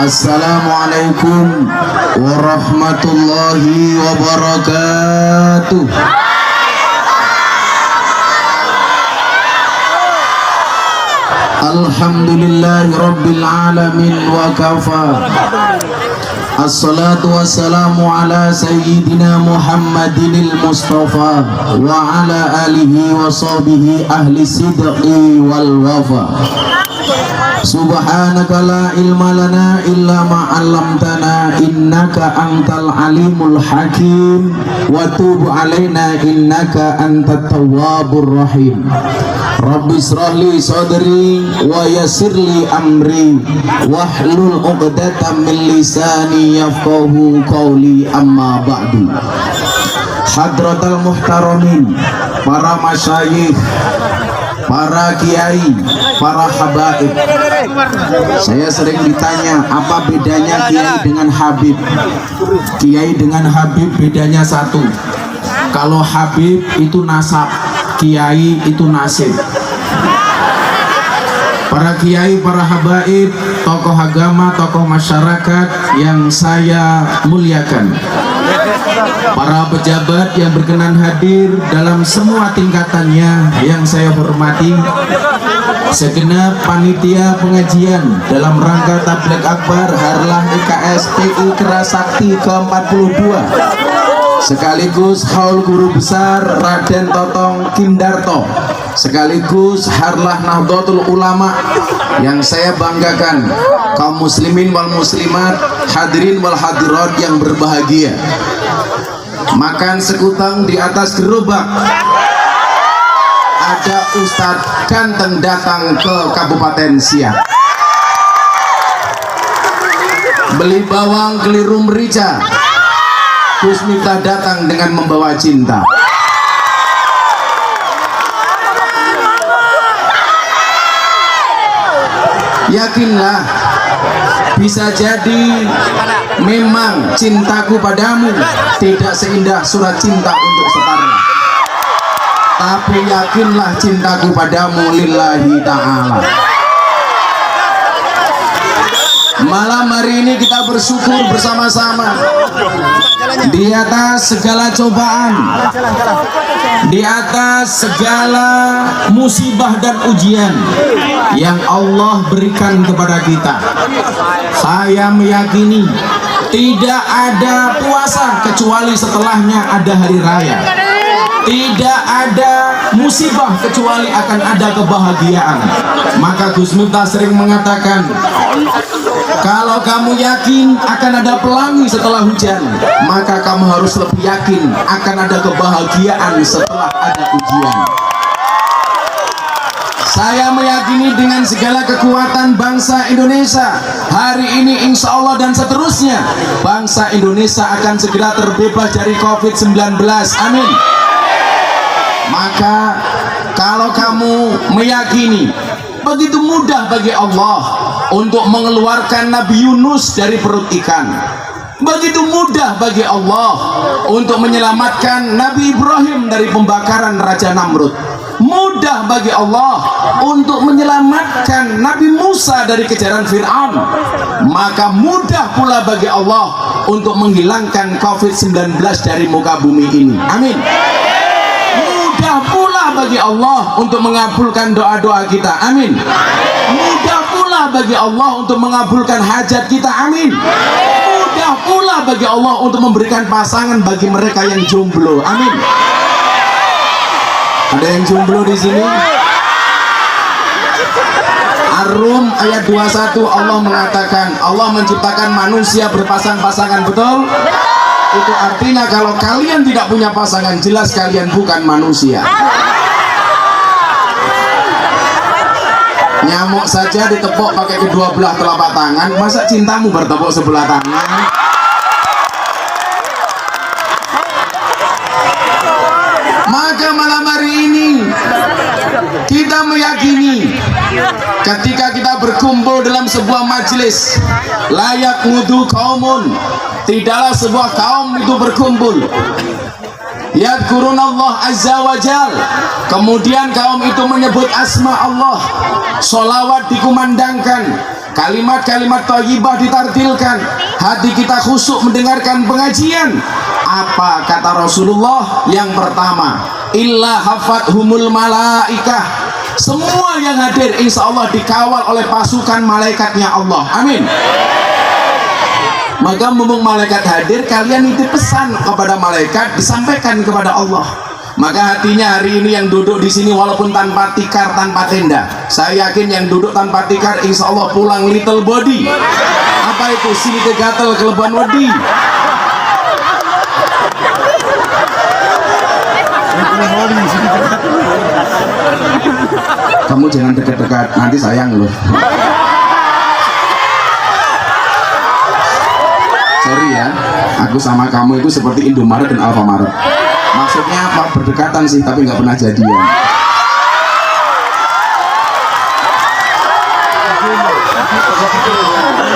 Assalamualaikum warahmatullahi wabarakatuh. Alhamdulillahi rabbil alamin wa kafa. Assalatu wassalamu ala sayyidina Muhammadinil Mustafa wa ala alihi wa sahbihi ahli sidqi wal wafa. Subhanaka la ilma lana illa ma 'allamtana innaka antal alimul hakim wa tub alaina innaka antat tawwabur rahim. Rabbi israhli sadri wa yassirli amri wahlul 'uqdatam min lisani yafqahu qawli amma ba'du. Hadratal muhtaramin, para masyayikh, para kiai, para habaib. Saya sering ditanya, apa bedanya kiai dengan habib? Kiai dengan habib bedanya satu. Kalau habib itu nasab, kiai itu nasib. Para kiai, para habaib, tokoh agama, tokoh masyarakat yang saya muliakan, para pejabat yang berkenan hadir dalam semua tingkatannya yang saya hormati, segenap panitia pengajian dalam rangka Tabligh Akbar Harlah IKS PI Kerasakti ke-42, sekaligus Haul Guru Besar Raden Totong Kindarto, sekaligus Harlah Nahdlatul Ulama yang saya banggakan, kaum muslimin wal muslimat, hadirin wal hadirat yang berbahagia. Makan sekutang di atas gerobak. Ada Ustadz ganteng datang ke Kabupaten Siak, beli bawang keliru merica. Gus Miftah datang dengan membawa cinta. Yakinlah, bisa jadi memang cintaku padamu tidak seindah surat cinta untuk setarnya, tapi yakinlah cintaku padamu lillahi ta'ala. Malam hari ini kita bersyukur bersama-sama di atas segala cobaan, di atas segala musibah dan ujian yang Allah berikan kepada kita. Saya meyakini tidak ada puasa kecuali setelahnya ada hari raya. Tidak ada musibah kecuali akan ada kebahagiaan. Maka Gus Miftah sering mengatakan, kalau kamu yakin akan ada pelangi setelah hujan, maka kamu harus lebih yakin akan ada kebahagiaan setelah ada ujian. Saya meyakini dengan segala kekuatan bangsa Indonesia hari ini insya Allah dan seterusnya bangsa Indonesia akan segera terbebas dari COVID-19. Amin. Maka kalau kamu meyakini begitu mudah bagi Allah untuk mengeluarkan Nabi Yunus dari perut ikan, begitu mudah bagi Allah untuk menyelamatkan Nabi Ibrahim dari pembakaran Raja Namrud, mudah bagi Allah untuk menyelamatkan Nabi Musa dari kejaran Fir'aun, maka mudah pula bagi Allah untuk menghilangkan COVID-19 dari muka bumi ini. Amin. Mudah pula bagi Allah untuk mengabulkan doa-doa kita. Amin. Mudah pula bagi Allah untuk mengabulkan hajat kita. Amin. Mudah pula bagi Allah untuk memberikan pasangan bagi mereka yang jomblo. Amin. Ada yang jomblo di sini? Ar-Rum ayat 21 Allah mengatakan Allah menciptakan manusia berpasang-pasangan, betul? Itu artinya kalau kalian tidak punya pasangan, jelas kalian bukan manusia. Nyamuk saja ditepuk pakai kedua belah telapak tangan, masa cintamu bertepuk sebelah tangan? Maka malam hari ini kita meyakini ketika kita berkumpul dalam sebuah majelis, layak ngudu kaumun, tidaklah sebuah kaum itu berkumpul yadkurun Allah azza wa jal, kemudian kaum itu menyebut asma Allah, sholawat dikumandangkan, kalimat-kalimat thayyibah ditartilkan, hati kita khusyuk mendengarkan pengajian. Apa kata Rasulullah? Yang pertama, illa hafathumul malaikah, semua yang hadir insya Allah dikawal oleh pasukan malaikatnya Allah. Amin. Maka mumpung malaikat hadir, kalian nitip pesan kepada malaikat, disampaikan kepada Allah. Maka hatinya hari ini yang duduk di sini walaupun tanpa tikar, tanpa tenda, saya yakin yang duduk tanpa tikar insya Allah pulang little body. Apa itu? Sini kegatel keleban wedi. Kamu jangan dekat-dekat, nanti sayang loh. Sorry ya, aku sama kamu itu seperti Indomaret dan Alfamaret. Maksudnya apa? Berdekatan sih, tapi nggak pernah jadian.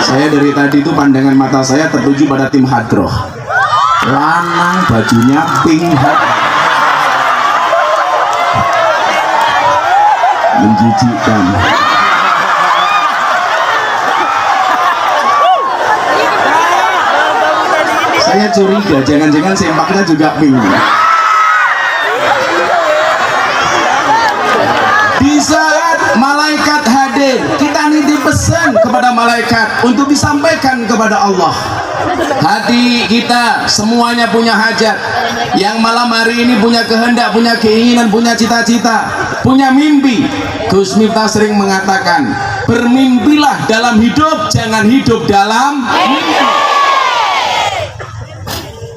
Saya dari tadi itu pandangan mata saya tertuju pada tim Hadroh. Lanang bajunya pink, menjijikkan. Saya curiga, jangan-jangan sempaknya juga pink. Di saat malaikat hadir, kita nitip pesan kepada malaikat untuk disampaikan kepada Allah. Hati kita semuanya punya hajat, yang malam hari ini punya kehendak, punya keinginan, punya cita-cita, punya mimpi. Gus Miftah sering mengatakan, bermimpilah dalam hidup, jangan hidup dalam mimpi.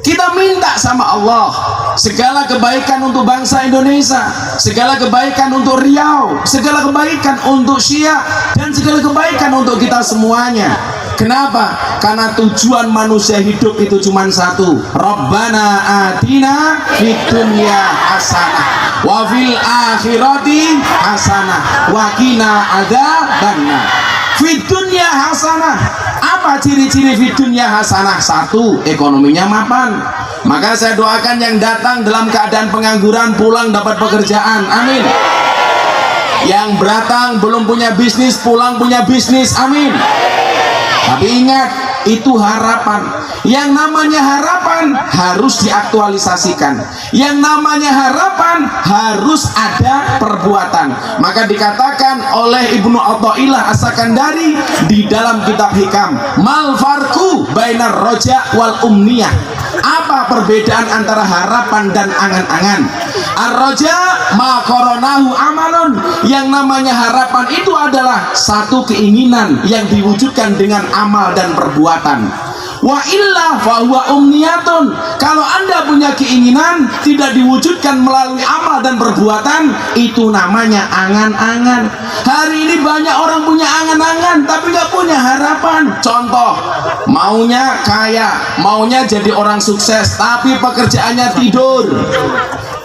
Kita minta sama Allah segala kebaikan untuk bangsa Indonesia, segala kebaikan untuk Riau, segala kebaikan untuk Syiah, dan segala kebaikan untuk kita semuanya. Kenapa? Karena tujuan manusia hidup itu cuma satu, Rabbana atina fid dunya hasanah wa fil akhirati hasanah wa qina adzabannar. Fid dunya hasanah. Apa ciri-ciri fid dunya hasanah? Satu, ekonominya mapan. Maka saya doakan yang datang dalam keadaan pengangguran pulang dapat pekerjaan. Amin. Yang datang belum punya bisnis pulang punya bisnis. Amin. Tapi ingat, itu harapan. Yang namanya harapan harus diaktualisasikan. Yang namanya harapan harus ada perbuatan. Maka dikatakan oleh Ibnu Athaillah As-Sakandari di dalam kitab Hikam, mal farqu bainar roja wal umniyah. Apa perbedaan antara harapan dan angan-angan? Ar-roja ma qoronahu amalun. Yang namanya harapan itu adalah satu keinginan yang diwujudkan dengan amal dan perbuatan. Wa illa fahuwa umniyatun. Kalau Anda punya keinginan tidak diwujudkan melalui amal dan perbuatan, itu namanya angan-angan. Hari ini banyak orang punya angan-angan tapi nggak punya harapan. Contoh, maunya kaya, maunya jadi orang sukses, tapi pekerjaannya tidur,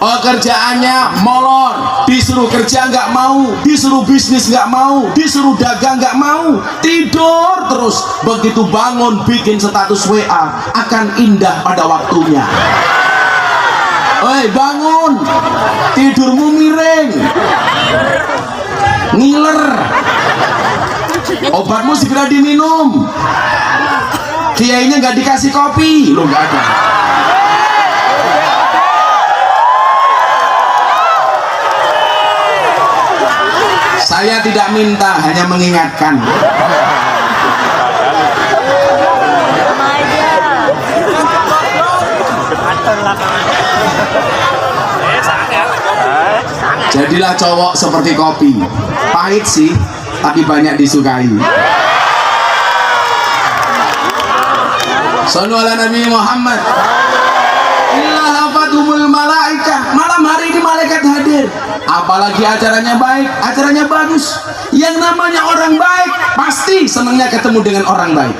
pekerjaannya molor, disuruh kerja nggak mau, disuruh bisnis nggak mau, disuruh dagang nggak mau, tidur terus. Begitu bangun bikin status WA, akan indah pada waktunya. Woi bangun, tidurmu miring, ngiler, obatmu segera diminum, kiainya nggak dikasih kopi, lo nggak ada. Saya tidak minta, hanya mengingatkan. Jadilah cowok seperti kopi, pahit sih tapi banyak disukai. Shallu ala Nabi Muhammad. Illa hafathumul malaikah. Malam hari ini malaikat hadir, apalagi acaranya baik, acaranya bagus. Yang namanya orang baik pasti senangnya ketemu dengan orang baik.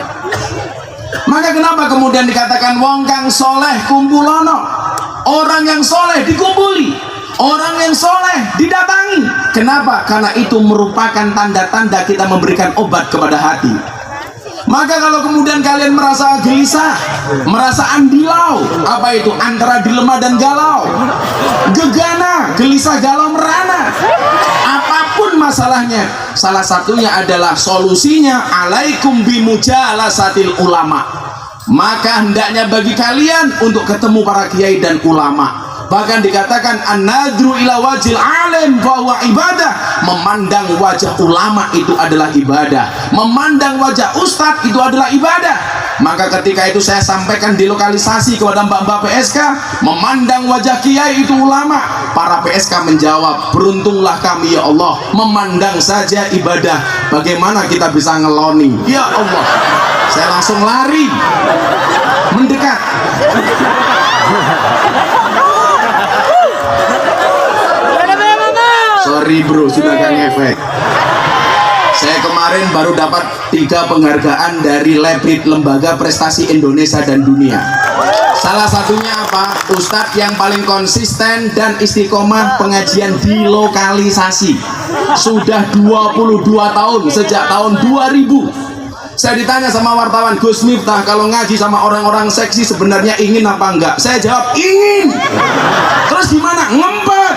Maka kenapa kemudian dikatakan wong kang soleh kumpulono? Orang yang soleh dikumpuli, orang yang soleh didatangi. Kenapa? Karena itu merupakan tanda-tanda kita memberikan obat kepada hati. Maka kalau kemudian kalian merasa gelisah, merasa andilau, apa itu? Antara dilema dan galau, gegana, gelisah, galau, merana, apapun masalahnya, salah satunya adalah solusinya alaikum bimujalasatil ulama. Maka hendaknya bagi kalian untuk ketemu para kiai dan ulama. Bahkan dikatakan an-nadru ila wajil alim bahwa ibadah. Memandang wajah ulama itu adalah ibadah, memandang wajah ustadz itu adalah ibadah. Maka ketika itu saya sampaikan di lokalisasi kepada mbak-mbak PSK, memandang wajah kiai itu ulama. Para PSK menjawab, beruntunglah kami ya Allah, memandang saja ibadah. Bagaimana kita bisa ngeloni? Ya Allah, saya langsung lari mendekat. Sorry bro, sudah gak ngefek. Saya kemarin baru dapat 3 penghargaan dari Lebrit, Lembaga Prestasi Indonesia dan Dunia. Salah satunya apa? Ustadz yang paling konsisten dan istiqomah pengajian di lokalisasi. Sudah 22 tahun, sejak tahun 2000. Saya ditanya sama wartawan, Gus Miftah, kalau ngaji sama orang-orang seksi sebenarnya ingin apa enggak? Saya jawab, ingin. Terus gimana? Ngempet.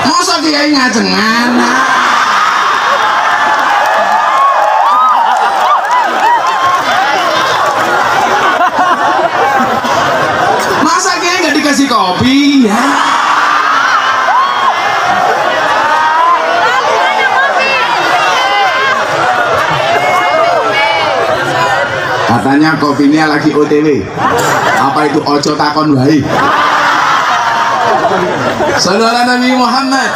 Masa kiai ngajengan? Masa kiai nggak dikasih kopi? Ya. Katanya kopinya lagi OTW. Apa itu ojo takon wae? Saudara Nabi Muhammad.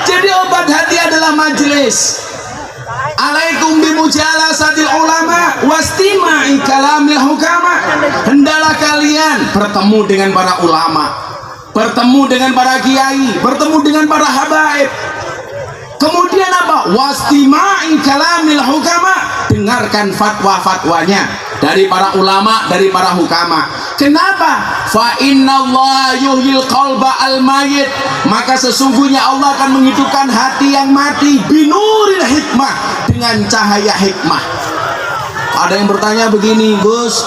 Jadi obat hati adalah majelis. Alaikum bimujalasatil ulama wastima'i kalamil hukama. Hendaklah kalian bertemu dengan para ulama, bertemu dengan para kiai, bertemu dengan para habaib. Kemudian apa? Wastima'i kalamil hukama. Dengarkan fatwa-fatwanya dari para ulama, dari para hukama. Kenapa? Fa innallaha yuhyil qalba al-mayyit. Maka sesungguhnya Allah akan menghidupkan hati yang mati binuril hikmah, dengan cahaya hikmah. Ada yang bertanya begini, Gus,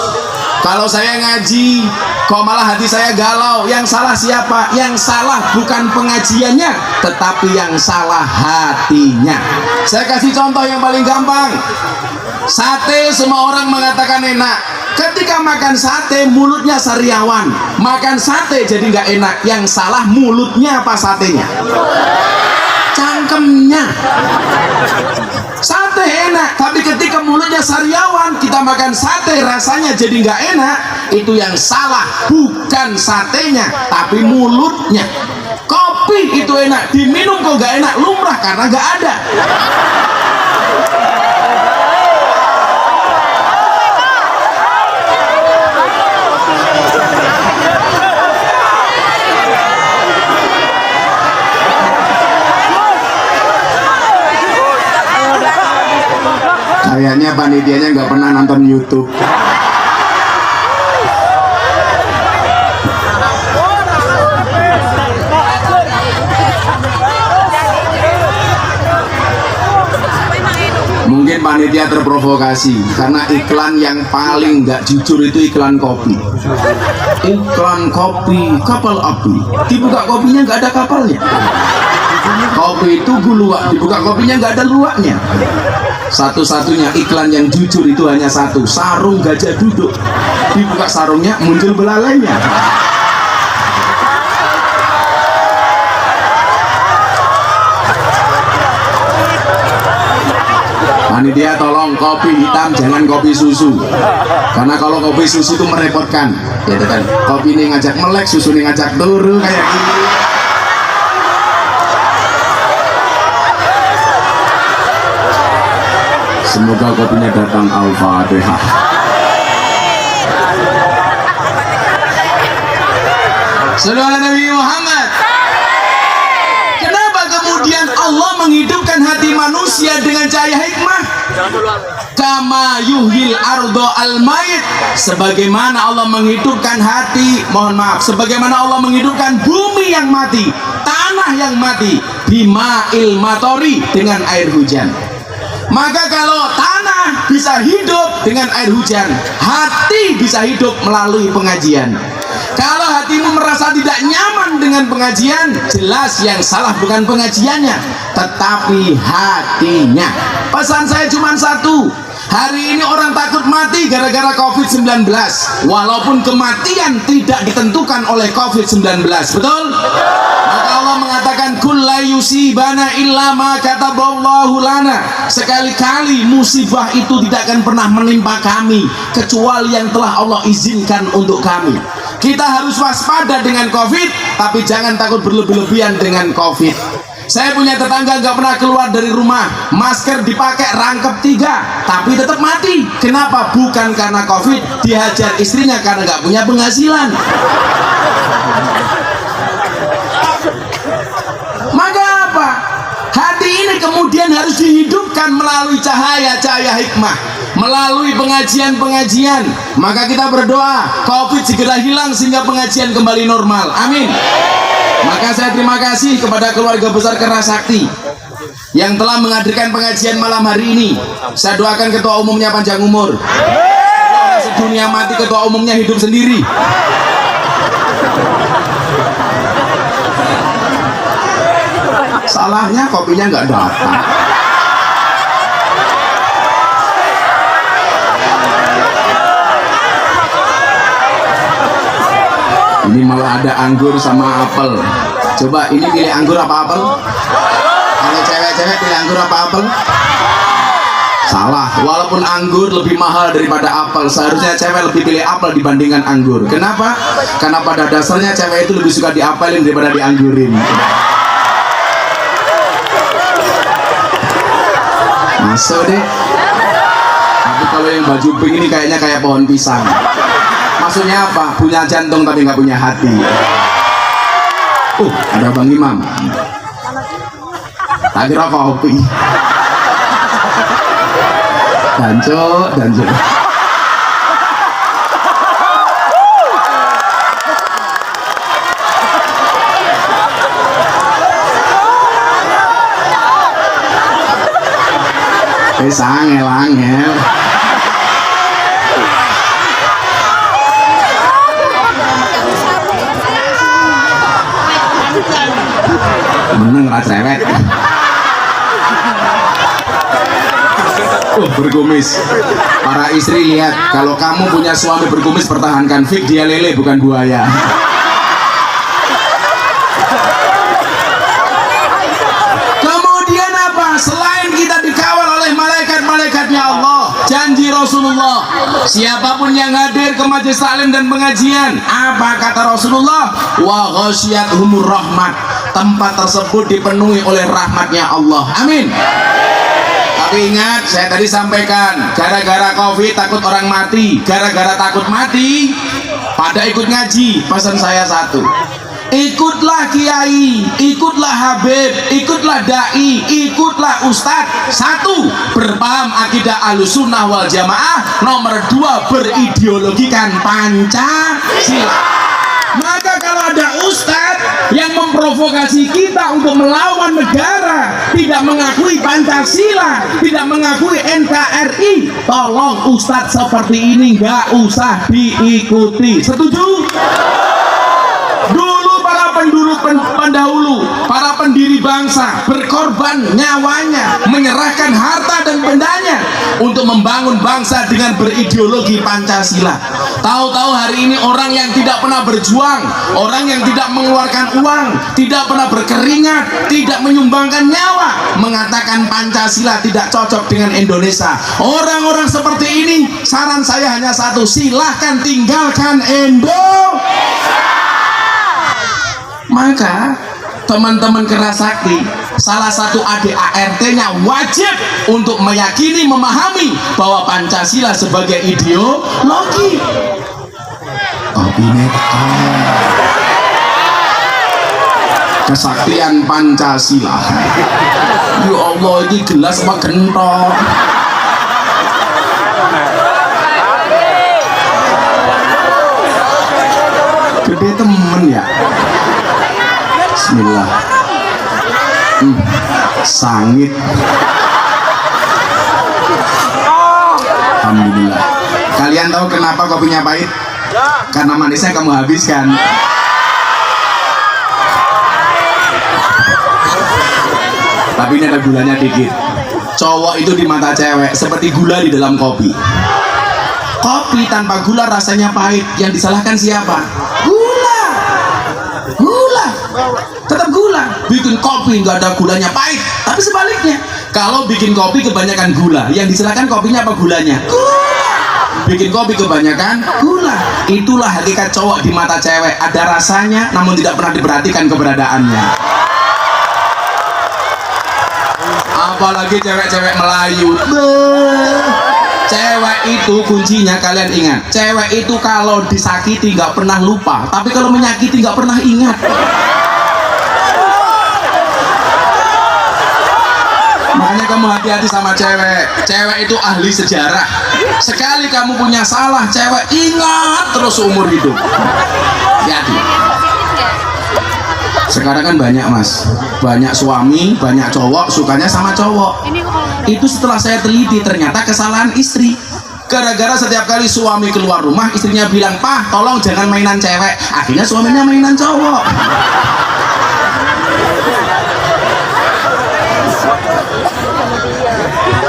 kalau saya ngaji kok malah hati saya galau, yang salah siapa? Yang salah bukan pengajiannya, tetapi yang salah hatinya. Saya kasih contoh yang paling gampang. Sate, semua orang mengatakan enak. Ketika makan sate mulutnya sariawan, makan sate jadi nggak enak. Yang salah mulutnya apa satenya? Cangkemnya. Sate enak, tapi ketika mulutnya sariawan, kita makan sate rasanya jadi nggak enak. Itu yang salah bukan satenya, tapi mulutnya. Kopi kopi itu enak, diminum kok gak enak, lumrah karena gak ada. Kayaknya panitianya nggak pernah nonton YouTube. Mungkin panitia terprovokasi karena iklan yang paling nggak jujur itu iklan kopi. Iklan kopi kapal api, dibuka kopinya nggak ada kapalnya. Kopi itu guluak, dibuka kopinya nggak ada luaknya. Satu-satunya iklan yang jujur itu hanya satu, sarung gajah duduk, dibuka sarungnya muncul belalainya. Panitia tolong kopi hitam, jangan kopi susu, karena kalau kopi susu itu merepotkan, gitu kan. Kopi ini ngajak melek, susu ini ngajak turu kayak gini. Semoga kopinya datang. Al-Fatihah. Saudara Nabi Muhammad. Kenapa kemudian Allah menghidupkan hati manusia dengan cahaya hikmah? Kama yuhil ardo al-mayit, sebagaimana Allah menghidupkan hati, mohon maaf, sebagaimana Allah menghidupkan bumi yang mati, tanah yang mati, bima ilmatori, dengan air hujan. Maka kalau tanah bisa hidup dengan air hujan, hati bisa hidup melalui pengajian. Kalau hatimu merasa tidak nyaman dengan pengajian, jelas yang salah bukan pengajiannya, tetapi hatinya. Pesan saya cuma satu, hari ini orang takut mati gara-gara COVID-19, walaupun kematian tidak ditentukan oleh COVID-19, betul? Maka Allah mengatakan kulla yusibana illa ma kataballahu lana. Sekali-kali musibah itu tidak akan pernah menimpa kami kecuali yang telah Allah izinkan untuk kami. Kita harus waspada dengan COVID, tapi jangan takut berlebih-lebihan dengan COVID. Saya punya tetangga nggak pernah keluar dari rumah, masker dipakai rangkep 3, tapi tetap mati. Kenapa? Bukan karena COVID, dihajar istrinya karena nggak punya penghasilan. Maka apa? Hati ini kemudian harus dihidupkan melalui cahaya-cahaya hikmah, melalui pengajian-pengajian. Maka kita berdoa COVID segera hilang sehingga pengajian kembali normal. Amin. Maka saya terima kasih kepada keluarga besar Kerasakti yang telah menghadirkan pengajian malam hari ini. Saya doakan ketua umumnya panjang umur, sedunia mati ketua umumnya hidup sendiri. Salahnya kopinya nggak datang. Ini malah ada anggur sama apel. Coba ini pilih anggur apa apel? Kalau cewek-cewek pilih anggur apa apel? Salah, walaupun anggur lebih mahal daripada apel, seharusnya cewek lebih pilih apel dibandingkan anggur. Kenapa? Karena pada dasarnya cewek itu lebih suka diapelin daripada dianggurin. Masuk deh. Tapi kalau yang baju pink ini kayaknya kayak pohon pisang. Maksudnya apa? Punya jantung tapi nggak punya hati. Ada Bang Imam. Tak kira kopi. Danco. Angel. Meneng lah cewek. Berkumis. Para istri lihat, kalau kamu punya suami berkumis pertahankan. Fik dia lele bukan buaya. Kemudian apa? Selain kita dikawal oleh malaikat-malaikatnya Allah, janji Rasulullah, siapapun yang hadir ke majelis taklim dan pengajian, apa kata Rasulullah? Wa ghasyiyatuhumur rahmat, tempat tersebut dipenuhi oleh rahmatnya Allah. Amin. Tapi ingat, saya tadi sampaikan, gara-gara COVID takut orang mati, gara-gara takut mati pada ikut ngaji. Pesan saya satu, ikutlah kiai, ikutlah habib, ikutlah dai, ikutlah ustadz. Satu, berpaham akidah Ahlussunnah wal Jamaah. Nomor dua, berideologikan Pancasila. Maka kalau ada ustadz yang memprovokasi kita untuk melawan negara, tidak mengakui Pancasila, tidak mengakui NKRI, tolong ustadz seperti ini nggak usah diikuti. Setuju? Dulu para pendahulu, para pendiri bangsa berkorban nyawanya, menyerahkan harta dan bendanya untuk membangun bangsa dengan berideologi Pancasila. Tahu-tahu hari ini orang yang tidak pernah berjuang, orang yang tidak mengeluarkan uang, tidak pernah berkeringat, tidak menyumbangkan nyawa, mengatakan Pancasila tidak cocok dengan Indonesia. Orang-orang seperti ini, saran saya hanya satu, silahkan tinggalkan Indonesia. Maka teman-teman Kerasakti, salah satu ADART-nya wajib untuk meyakini, memahami bahwa Pancasila sebagai ideologi. Kesaktian Pancasila. Ya Allah, ini gelas apa gentok? Gede temen ya. Bismillah. Sangit. Alhamdulillah. Kalian tahu kenapa kopinya pahit? Karena manisnya kamu habiskan. Tapi ini ada gulanya dikit. Cowok itu di mata cewek seperti gula di dalam kopi. Kopi tanpa gula rasanya pahit. Yang disalahkan siapa? Gula. Tetap gula. Bikin kopi nggak ada gulanya pahit. Tapi sebaliknya, kalau bikin kopi kebanyakan gula, yang disalahkan kopinya apa gulanya? Gula. Bikin kopi kebanyakan gula. Itulah hakikat cowok di mata cewek. Ada rasanya, namun tidak pernah diperhatikan keberadaannya. Apalagi cewek-cewek Melayu. Cewek itu kuncinya, kalian ingat, cewek itu kalau disakiti nggak pernah lupa, tapi kalau menyakiti nggak pernah ingat. Makanya kamu hati-hati sama cewek. Cewek itu ahli sejarah. Sekali kamu punya salah, cewek ingat terus seumur hidup. Hati-hati. Sekarang kan banyak mas, banyak suami, banyak cowok sukanya sama cowok. Itu setelah saya teliti, ternyata kesalahan istri. Gara-gara setiap kali suami keluar rumah, istrinya bilang, "Pah, tolong jangan mainan cewek." Akhirnya suaminya mainan cowok.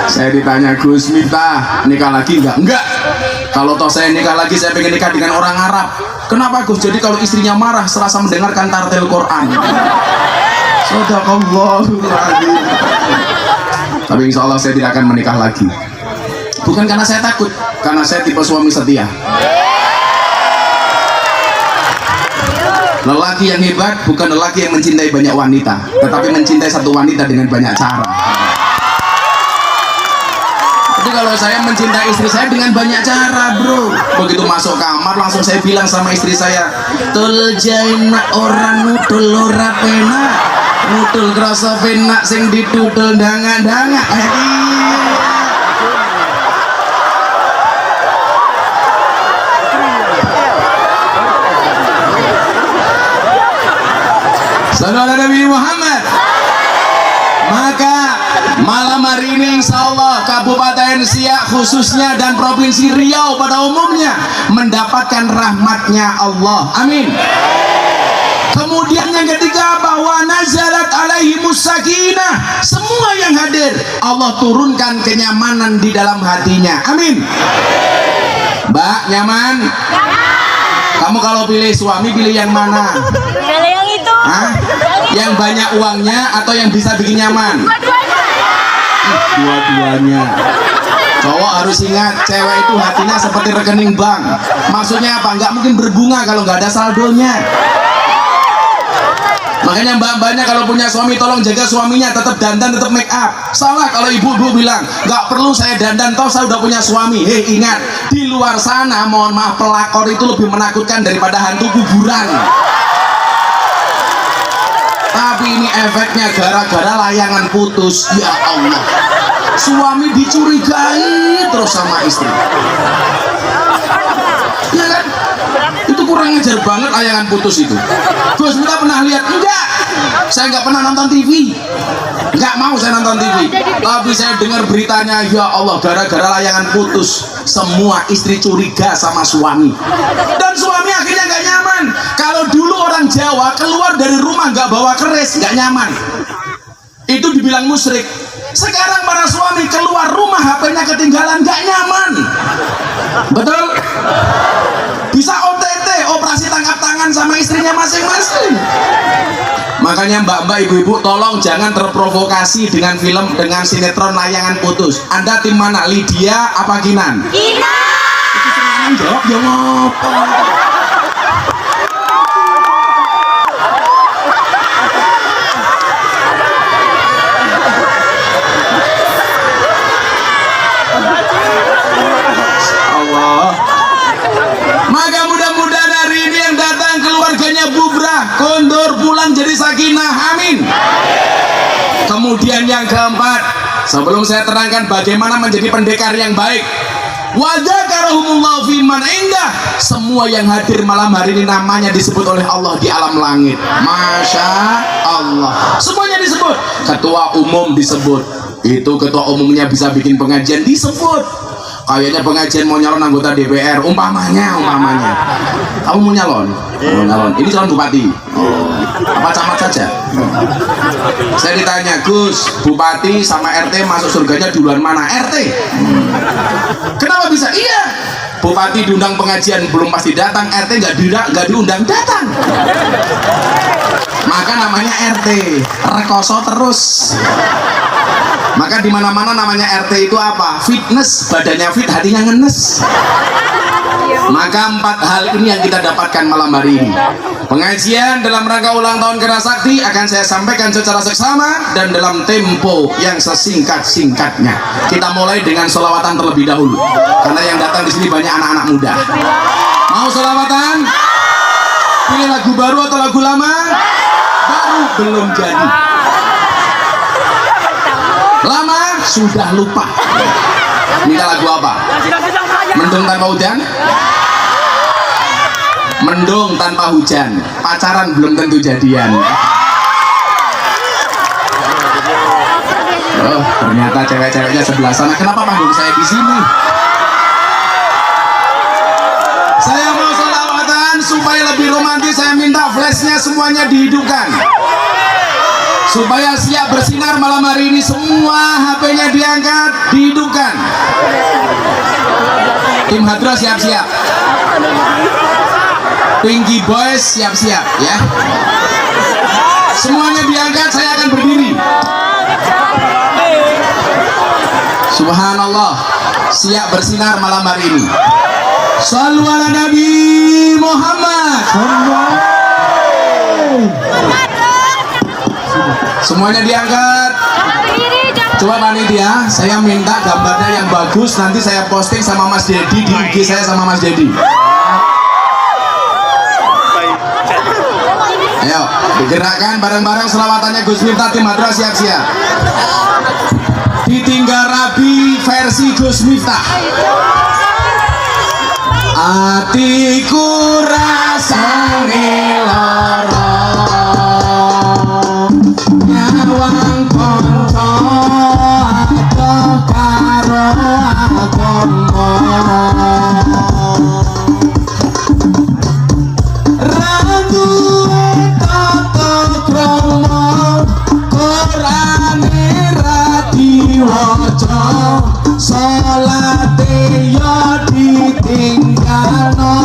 Saya ditanya, "Gus Miftah, nikah lagi enggak?" Enggak. Kalau toh saya nikah lagi, saya pengen nikah dengan orang Arab. Kenapa Gus? Jadi kalau istrinya marah serasa mendengarkan tartil Quran. Sadaqallahul adzim. Tapi insya Allah saya tidak akan menikah lagi. Bukan karena saya takut, karena saya tipe suami setia. Lelaki yang hebat bukan lelaki yang mencintai banyak wanita, tetapi mencintai satu wanita dengan banyak cara. Jadi kalau saya mencintai istri saya dengan banyak cara, bro. Begitu masuk kamar langsung saya bilang sama istri saya, "Tul jaina orang nutul ora penak, nutul krasa penak sing ditutul danga-danga." Sallallahu Nabi Muhammad. Maka malam hari ini insya Allah Kabupaten Siak khususnya dan Provinsi Riau pada umumnya mendapatkan rahmatnya Allah. Amin. Kemudian yang ketiga, bahwa nazalat alaihimus sakinah. Semua yang hadir Allah turunkan kenyamanan di dalam hatinya. Amin. Mbak, nyaman? Kamu kalau pilih suami pilih yang mana? Pilih yang itu. Hah? Yang banyak uangnya atau yang bisa bikin nyaman? Dua-duanya. Cowok harus ingat, cewek itu hatinya seperti rekening bank. Maksudnya apa? Nggak mungkin berbunga kalau nggak ada saldonya. Makanya mbak-mbaknya kalau punya suami tolong jaga suaminya, tetap dandan, tetap make up. Salah kalau ibu-ibu bilang nggak perlu saya dandan, toh saya udah punya suami. Hei, ingat, di luar sana mohon maaf pelakor itu lebih menakutkan daripada hantu kuburan. Tapi ini efeknya gara-gara layangan putus. Ya Allah, suami dicurigai terus sama istri. Ya kan? Itu kurang ajar banget layangan putus itu. Gus Miftah pernah lihat? Enggak, saya nggak pernah nonton TV. Nggak mau saya nonton TV. Tapi saya dengar beritanya, ya Allah, gara-gara layangan putus semua istri curiga sama suami. Dan suami akhirnya nggak nyaman. Kalau dulu orang Jawa keluar dari rumah nggak bawa keris, nggak nyaman, itu dibilang musyrik. Sekarang para suami keluar rumah HP-nya ketinggalan, nggak nyaman. Betul? Bisa OTT, operasi tangkap tangan sama istrinya masing-masing. Makanya mbak-mbak, ibu-ibu, tolong jangan terprovokasi dengan film, dengan sinetron layangan putus. Anda tim mana? Lydia apa Kinan? Kinan. Itu jawab, ya ngapa? Maka mudah-mudahan hari ini yang datang keluarganya bubrah, kondur, pulang jadi sakinah, amin. Kemudian yang keempat, sebelum saya terangkan bagaimana menjadi pendekar yang baik, wadzakarahumullahu fi man indah, semua yang hadir malam hari ini namanya disebut oleh Allah di alam langit. Masya Allah, semuanya disebut. Ketua umum disebut, itu ketua umumnya bisa bikin pengajian disebut. Kayaknya pengajian mau nyalon anggota DPR, umpamanya. Kamu mau nyalon? Mau nyalon. Ini calon bupati. Apa camat saja? Saya ditanya, Gus, bupati sama RT masuk surganya duluan mana? RT. Kenapa bisa? Iya. Bupati diundang pengajian belum pasti datang, RT nggak diundang datang. Maka namanya RT, rekoso terus. Maka di mana-mana namanya RT itu apa? Fitness, badannya fit, hatinya ngenes. Maka 4 hal ini yang kita dapatkan malam hari ini. Pengajian dalam rangka ulang tahun Kerasakti akan saya sampaikan secara seksama dan dalam tempo yang sesingkat-singkatnya. Kita mulai dengan sholawatan terlebih dahulu, karena yang datang di sini banyak anak-anak muda. Mau sholawatan? Pilih lagu baru atau lagu lama? Baru belum jadi. Lama sudah lupa. Minta lagu apa? Mendung tanpa hujan? Mendung tanpa hujan. Pacaran belum tentu jadian. Oh, ternyata cewek-ceweknya sebelah sana. Kenapa panggung saya di sini? Saya mau sholawatan supaya lebih romantis. Saya minta flashnya semuanya dihidupkan, supaya siap bersinar malam hari ini. Semua HP-nya diangkat, dihidupkan. Tim Hadra siap-siap. Pinky Boys siap-siap ya. Semuanya diangkat, saya akan berdiri. Subhanallah, siap bersinar malam hari ini. Shallu ala Nabi Muhammad. Semuanya diangkat. Coba panitia, saya minta gambarnya yang bagus, nanti saya posting sama Mas Dedi di IG saya sama Mas Dedi. Ayo, digerakkan bareng-bareng selawatannya Gus Miftah. Tim Hadra siap-siap. Ditinggal Rabi versi Gus Miftah. Atiku rasane lara, nyawang kanca atuh karo agama. Salate yo ditinggalno,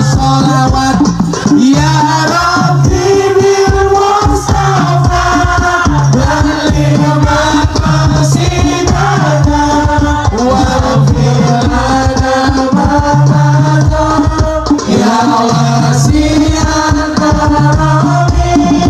salawat ya Rabbi bil Mustafa balil maqasidana wa firana mamana ya wasi'an karami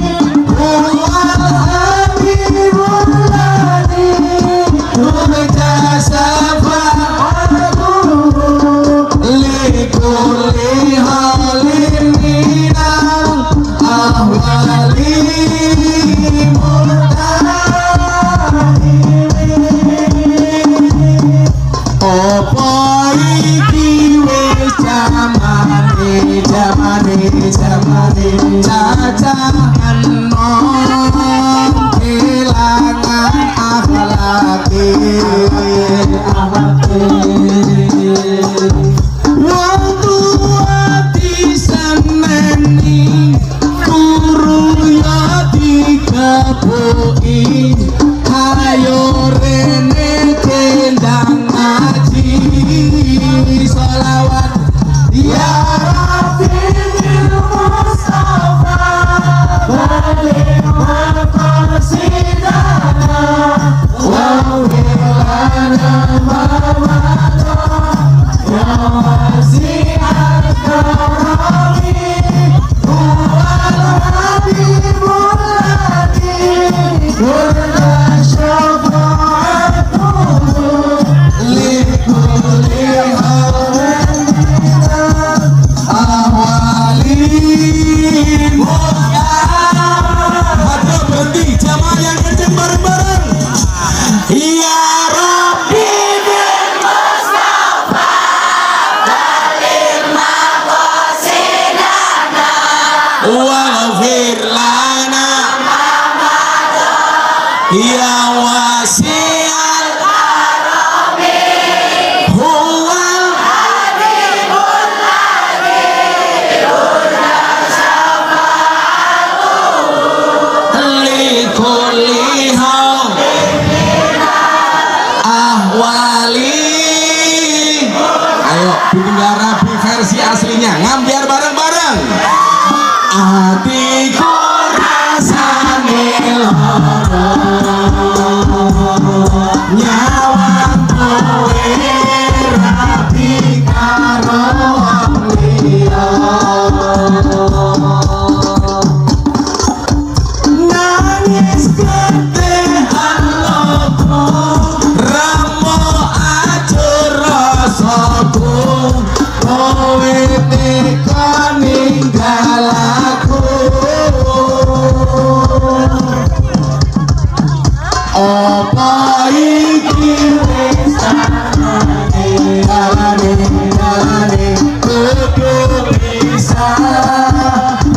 Wong tua diseneni, guru ya dikepuki, ayo rene kendang ngaji, sholawat ya Rabbi bil Mustafa, balik maqasidana, wa wilana mawada, ya wasi'al karami, huwal habibul ladhi, kurna syafa'atuhu, likulli hawalina, awalin Hati berhenti, jamaah yang kenceng bareng-bareng. Ya Rabbi bil Mustafa, balik maqasidana, waghfir lana ya wasi'al karami, huwal habibul ladhi, kurna syafa'atuhu, likulli ahwali. Ayo bikin Rabi versi aslinya, ngambiar bareng-bareng. Hatiku rasane lara, nyawang kowe rapi karo liya, nangis ketehan loko, ramo ajur rasaku, kowe teka ninggal aku. Apa iki wis dalane, dalane kudu bisa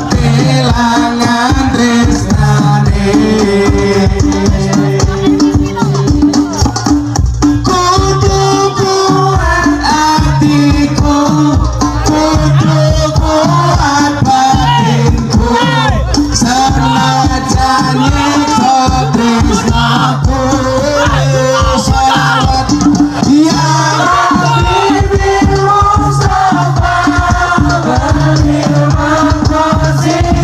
kelangan tresnane, kudu kuat hatiku, kudu kuat batinku, senajan nyiksa tresnaku. Sholawat ya Rabbi bil Mustafa, balik maqasidana,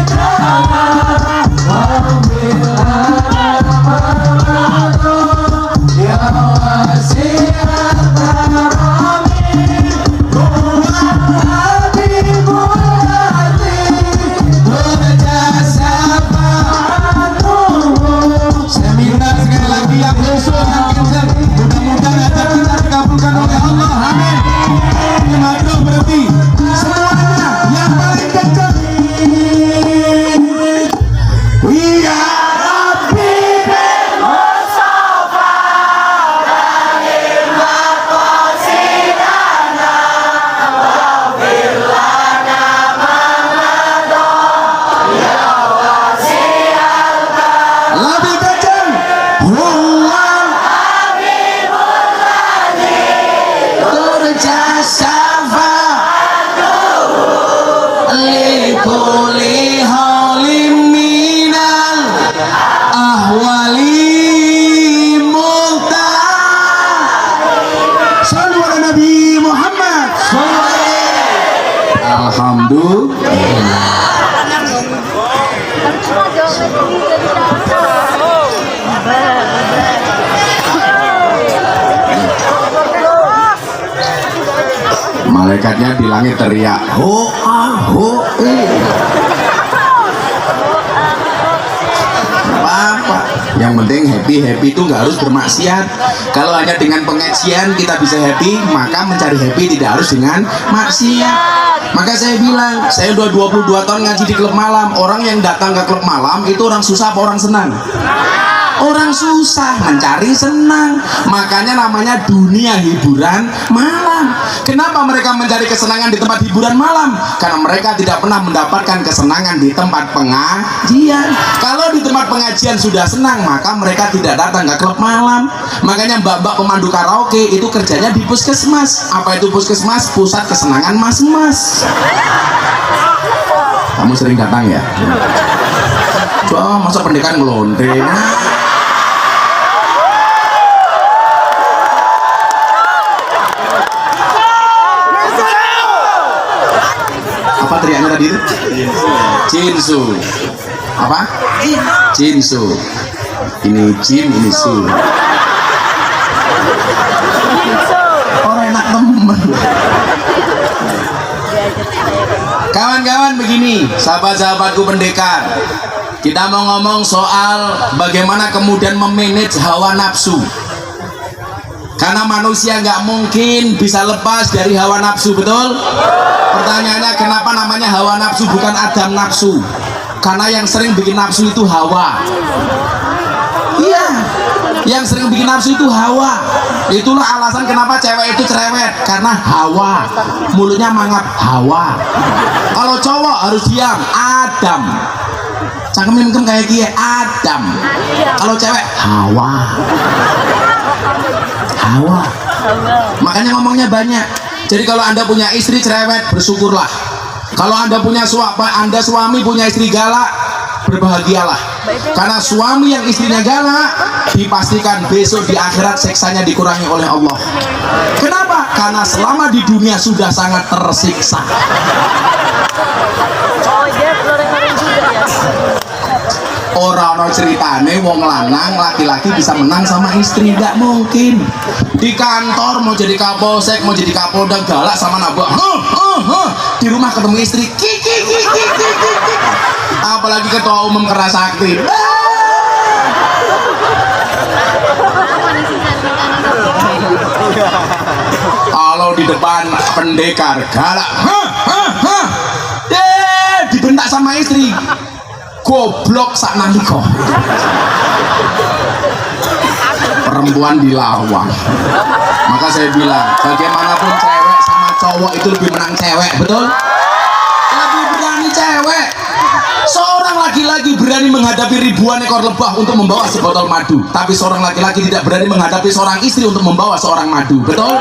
waghfir lana mawada, ya wasi'al karami, huwal habibul ladhi, kurna syafa'atuhu. Saya minta sekali lagi yang khusus yang kencang, mudah-mudahan hajat kita dikabulkan oleh Allah, amin. Aduh berhenti semuanya yang paling kencang. Ya Rabbi bil Mustafa, balik maqasidana, waghfir lana mawada, ya wasi'al karami, lebih kencang, huwal habibul ladhi, turja syafa'atuhu, likulli hawlim minal ahwali muhtar. Sallu ala Nabi Muhammad. Alhamdulillah. Malaikatnya di langit teriak, ho ah ho apa-apa. Yang penting happy itu nggak harus bermaksiat. Kalau hanya dengan pengajian kita bisa happy, maka mencari happy tidak harus dengan maksiat. Maka saya bilang, saya udah 22 tahun ngaji di klub malam. Orang yang datang ke klub malam itu orang susah apa orang senang? Orang susah mencari senang, makanya namanya dunia hiburan malam. Kenapa mereka mencari kesenangan di tempat hiburan malam? Karena mereka tidak pernah mendapatkan kesenangan di tempat pengajian. Kalau di tempat pengajian sudah senang, maka mereka tidak datang ke klub malam. Makanya mbak-mbak pemandu karaoke itu kerjanya di puskesmas. Apa itu puskesmas? Pusat kesenangan mas-mas. Kamu sering datang ya? Wah, masa pendidikan ngelonte. Apa teriaknya tadi? Jinsu. Apa? Jinsu. Ini jin, ini su. Orang enak temen. Kawan-kawan begini, sahabat-sahabatku pendekar, kita mau ngomong soal bagaimana kemudian memanage hawa nafsu. Karena manusia nggak mungkin bisa lepas dari hawa nafsu, betul? Pertanyaannya, kenapa namanya hawa nafsu bukan adam nafsu? Karena yang sering bikin nafsu itu hawa. Iya, yang sering bikin nafsu itu hawa. Itulah alasan kenapa cewek itu cerewet, karena hawa. Mulutnya mangap, hawa. Kalau cowok harus diam, adam. Cangkem kayak gini, adam. Kalau cewek, hawa. Hawa. Makanya ngomongnya banyak. Jadi kalau Anda punya istri cerewet, bersyukurlah. Kalau Anda punya suami punya istri galak, berbahagialah. Karena suami yang istrinya galak, dipastikan besok di akhirat seksanya dikurangi oleh Allah. Kenapa? Karena selama di dunia sudah sangat tersiksa. Orang ceritane wong lanang laki-laki bisa menang sama istri, nggak mungkin. Di kantor mau jadi kapolsek, mau jadi kapolda galak sama nabok, di rumah ketemu istri, apalagi ketua umum keras aktif. Kalau di depan pendekar galak, dibentak sama istri, goblok sak nalika. Perempuan dilawan. Maka saya bilang, bagaimanapun cewek sama cowok itu lebih menang cewek, betul? Lebih berani cewek. Seorang laki-laki berani menghadapi ribuan ekor lebah untuk membawa sebotol madu, tapi seorang laki-laki tidak berani menghadapi seorang istri untuk membawa seorang madu, betul?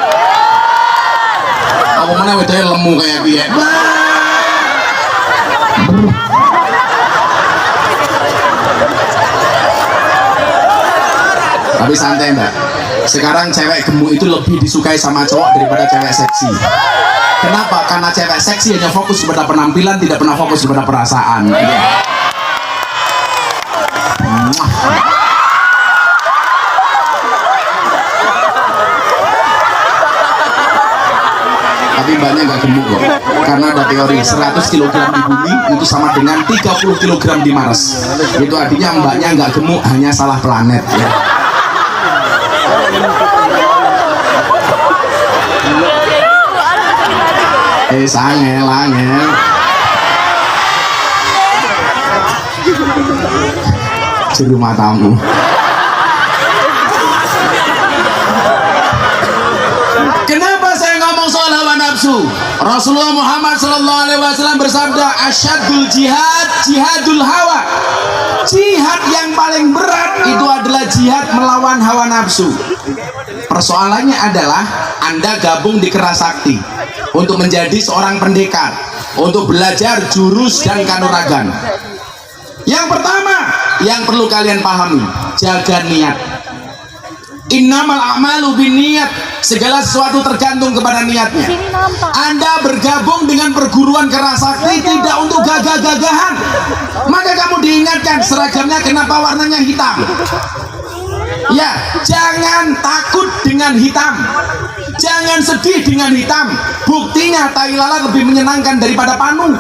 Apa mana wedanya lemu kayak dia? Tapi santai mbak, sekarang cewek gemuk itu lebih disukai sama cowok daripada cewek seksi. Kenapa? Karena cewek seksi hanya fokus pada penampilan, tidak pernah fokus pada perasaan. Tapi mbaknya nggak gemuk kok, karena ada teori 100 kg di bumi itu sama dengan 30 kg di Mars. Itu artinya mbaknya nggak gemuk, hanya salah planet ya. Angel di rumah tamu. Kenapa saya ngomong soal hawa nafsu? Rasulullah Muhammad SAW bersabda, asyadul jihad jihadul hawa. Jihad yang paling berat itu adalah jihad melawan hawa nafsu. Persoalannya adalah Anda gabung di Kerasakti untuk menjadi seorang pendekar, untuk belajar jurus dan kanuragan. Yang pertama yang perlu kalian pahami, jaga niat. Innamal a'malu binniyat, segala sesuatu tergantung kepada niatnya. Anda bergabung dengan perguruan Kerasakti tidak untuk gagah-gagahan, maka kamu diingatkan seragamnya kenapa warnanya hitam. Ya, jangan takut dengan hitam, jangan sedih dengan hitam. Buktinya tai lalat lebih menyenangkan daripada panu.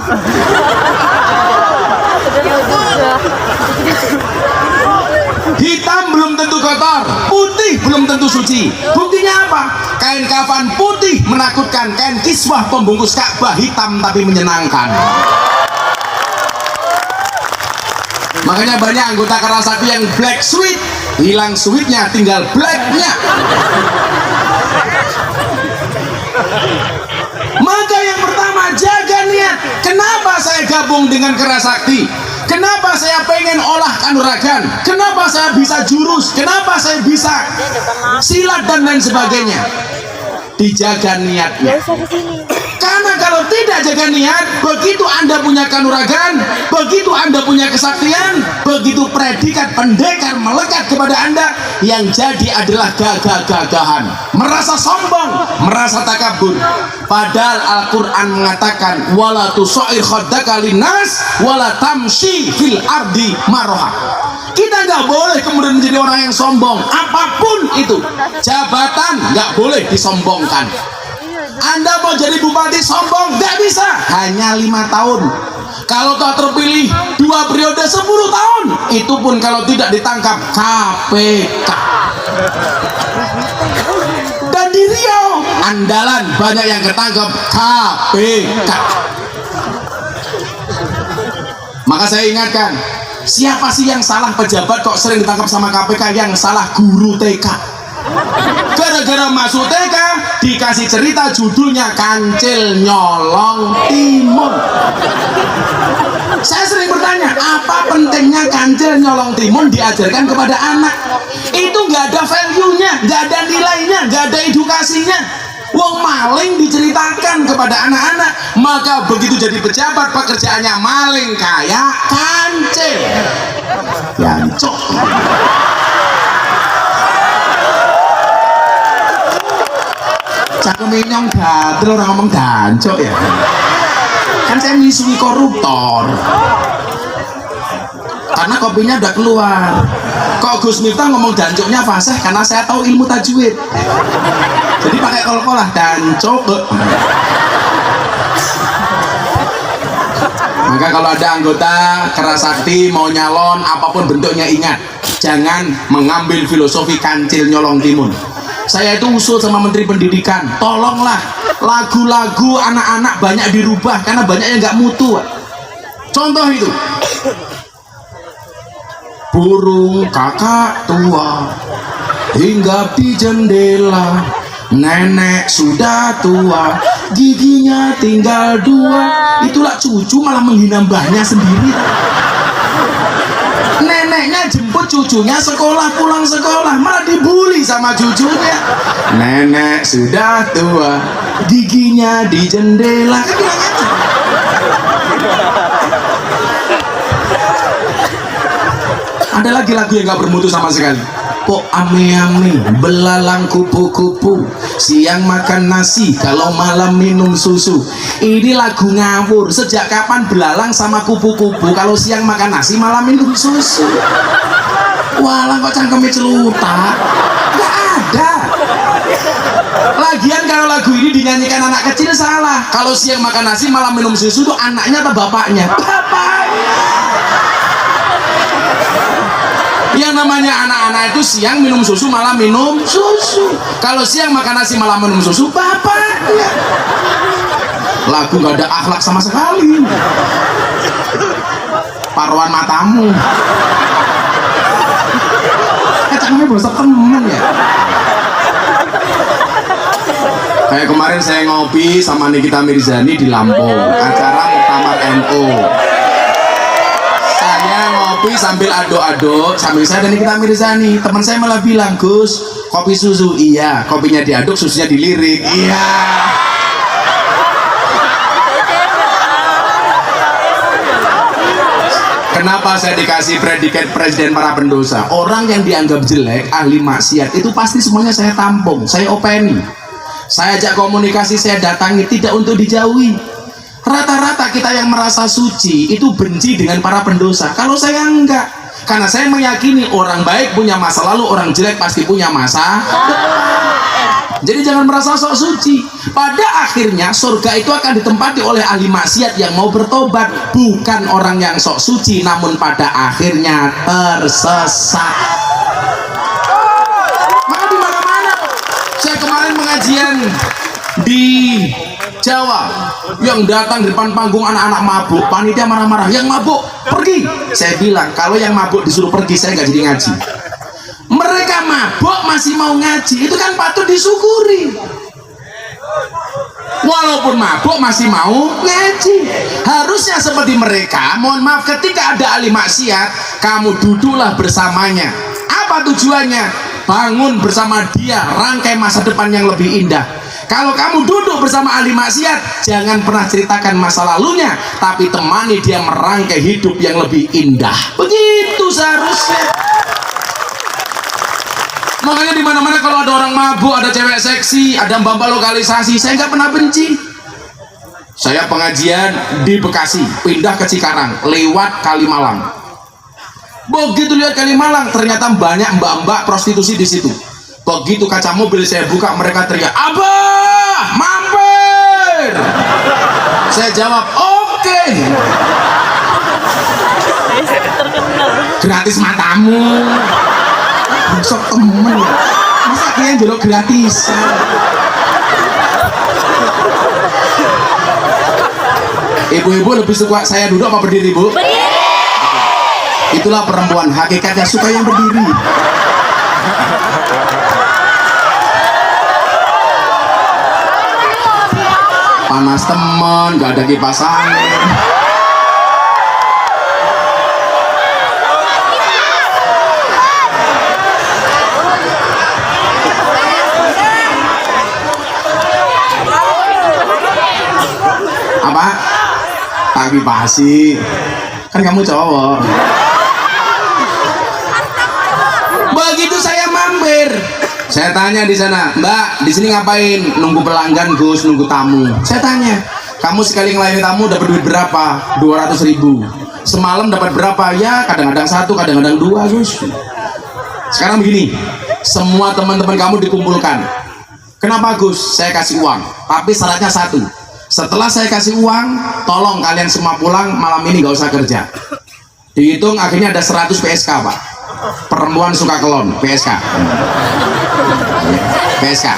Hitam belum tentu kotor, putih belum tentu suci. Buktinya apa? Kain kafan putih menakutkan, kain kiswah pembungkus Ka'bah hitam tapi menyenangkan. Makanya banyak anggota Kerasakti yang black sweet, hilang sweetnya, tinggal blacknya. Maka yang pertama, jaga niat. Kenapa saya gabung dengan Kerasakti? Kenapa saya pengen olah kanuragan? Kenapa saya bisa jurus? Kenapa saya bisa silat dan lain sebagainya? Dijaga niatnya. Karena kalau tidak jaga niat, begitu Anda punya kanuragan, begitu Anda punya kesaktian, begitu predikat pendekar melekat kepada Anda, yang jadi adalah gagah-gagahan, merasa sombong, merasa takabur. Padahal Al-Quran mengatakan, wala tusair khaddaka linnas wala tamshi fil ardi maroha. Kita nggak boleh kemudian menjadi orang yang sombong, apapun itu. Jabatan nggak boleh disombongkan. Anda mau jadi bupati sombong, nggak bisa, hanya 5 tahun. Kalau tak terpilih 2 periode 10 tahun, itu pun kalau tidak ditangkap KPK. Dan di Riau andalan banyak yang ketangkep KPK. Maka saya ingatkan, siapa sih yang salah pejabat kok sering ditangkap sama KPK? Yang salah guru TK. Gara-gara masuk TK dikasih cerita judulnya Kancil Nyolong Timun. Saya sering bertanya, apa pentingnya Kancil Nyolong Timun diajarkan kepada anak? Itu nggak ada value-nya, nggak ada nilainya, nggak ada edukasinya. Wong maling diceritakan kepada anak-anak, maka begitu jadi pejabat pekerjaannya maling kayak kancil. Yancok. Cakep minyong gatel, orang ngomong dancok ya. Kan saya misui koruptor. Karena kopinya udah keluar. Kok Gus Miftah ngomong dancoknya fasih? Karena saya tahu ilmu tajwid. Jadi pakai kol-kol lah, dancok. Maka kalau ada anggota Kerasakti mau nyalon apapun bentuknya, ingat, jangan mengambil filosofi Kancil Nyolong Timun. Saya itu usul sama Menteri Pendidikan, tolonglah lagu-lagu anak-anak banyak dirubah karena banyak yang nggak mutu. Contoh itu, burung kakak tua hinggap di jendela, nenek sudah tua giginya tinggal 2. Itulah cucu malah menghina mbahnya sendiri. Neneknya jemput cucunya sekolah, pulang sekolah malah dibully sama cucunya. Nenek sudah tua giginya di jendela. Kan bilang aja. Ada lagi lagu yang gak bermutu sama sekali. Pok ame-ame belalang kupu-kupu, siang makan nasi kalau malam minum susu. Ini lagu ngawur. Sejak kapan belalang sama kupu-kupu kalau siang makan nasi malam minum susu? Walang kok cangkemnya celutak? Gak ada. Lagian kalau lagu ini dinyanyikan anak kecil salah. Kalau siang makan nasi malam minum susu tuh anaknya atau bapaknya? Bapaknya. Yang namanya anak-anak itu siang minum susu malam minum susu. Kalau siang makan nasi malam minum susu, bapaknya. Lagu gak ada akhlak sama sekali. Paruan matamu. Namanya bosan temen ya. Kayak kemarin saya ngopi sama Nikita Mirzani di Lampung, acara Muktamar NU. Saya ngopi sambil aduk-aduk, sambil saya dan Nikita Mirzani. Teman saya malah bilang, Gus, kopi susu. Iya, kopinya diaduk, susunya dilirik. Iya. Kenapa saya dikasih predikat presiden para pendosa? Orang yang dianggap jelek, ahli maksiat, itu pasti semuanya saya tampung, saya openi. Saya ajak komunikasi, saya datangi, tidak untuk dijauhi. Rata-rata kita yang merasa suci itu benci dengan para pendosa. Kalau saya enggak, karena saya meyakini orang baik punya masa lalu, orang jelek pasti punya masa depan. Jadi jangan merasa sok suci. Pada akhirnya surga itu akan ditempati oleh ahli maksiat yang mau bertobat, bukan orang yang sok suci namun pada akhirnya tersesat. Maka di mana-mana. Saya kemarin pengajian di Jawa, yang datang di depan panggung anak-anak mabuk, panitia marah-marah, yang mabuk pergi. Saya bilang kalau yang mabuk disuruh pergi, saya nggak jadi ngaji. mabuk masih mau ngaji, itu kan patut disyukuri. Walaupun mabuk masih mau ngaji. Harusnya seperti mereka, mohon maaf, ketika ada ahli maksiat, kamu duduklah bersamanya. Apa tujuannya? Bangun bersama dia rangkai masa depan yang lebih indah. Kalau kamu duduk bersama ahli maksiat, jangan pernah ceritakan masa lalunya, tapi temani dia merangkai hidup yang lebih indah. Begitu seharusnya. Makanya di mana-mana kalau ada orang mabuk, ada cewek seksi, ada mbak-mbak lokalisasi, saya nggak pernah benci. Saya pengajian di Bekasi, pindah ke Cikarang, lewat Kalimalang. Begitu lihat Kalimalang, ternyata banyak mbak-mbak prostitusi di situ. Begitu kaca mobil saya buka, mereka teriak, "Abah, mampir!" Saya jawab, "Oke." Gratis matamu. Besok temen, masa kalian jelok gratis? Ibu-ibu lebih suka saya duduk apa berdiri, Bu? Berdiri. Itulah perempuan, hakikatnya suka yang berdiri. Panas temen, gak ada kipas angin. Apa? Tak kipasi. Kan kamu cowok. Begitu saya mampir, saya tanya di sana, "Mbak, di sini ngapain?" "Nunggu pelanggan, Gus, nunggu tamu." Saya tanya, "Kamu sekali ngelayani tamu dapat duit berapa?" 200.000. "Semalam dapat berapa?" "Ya, kadang-kadang 1, kadang-kadang 2, Gus." Sekarang begini, semua teman-teman kamu dikumpulkan. "Kenapa, Gus?" "Saya kasih uang, tapi syaratnya 1. Setelah saya kasih uang, tolong kalian semua pulang malam ini, gak usah kerja." Dihitung akhirnya ada 100 PSK, Pak. Perempuan suka kelon, PSK. PSK.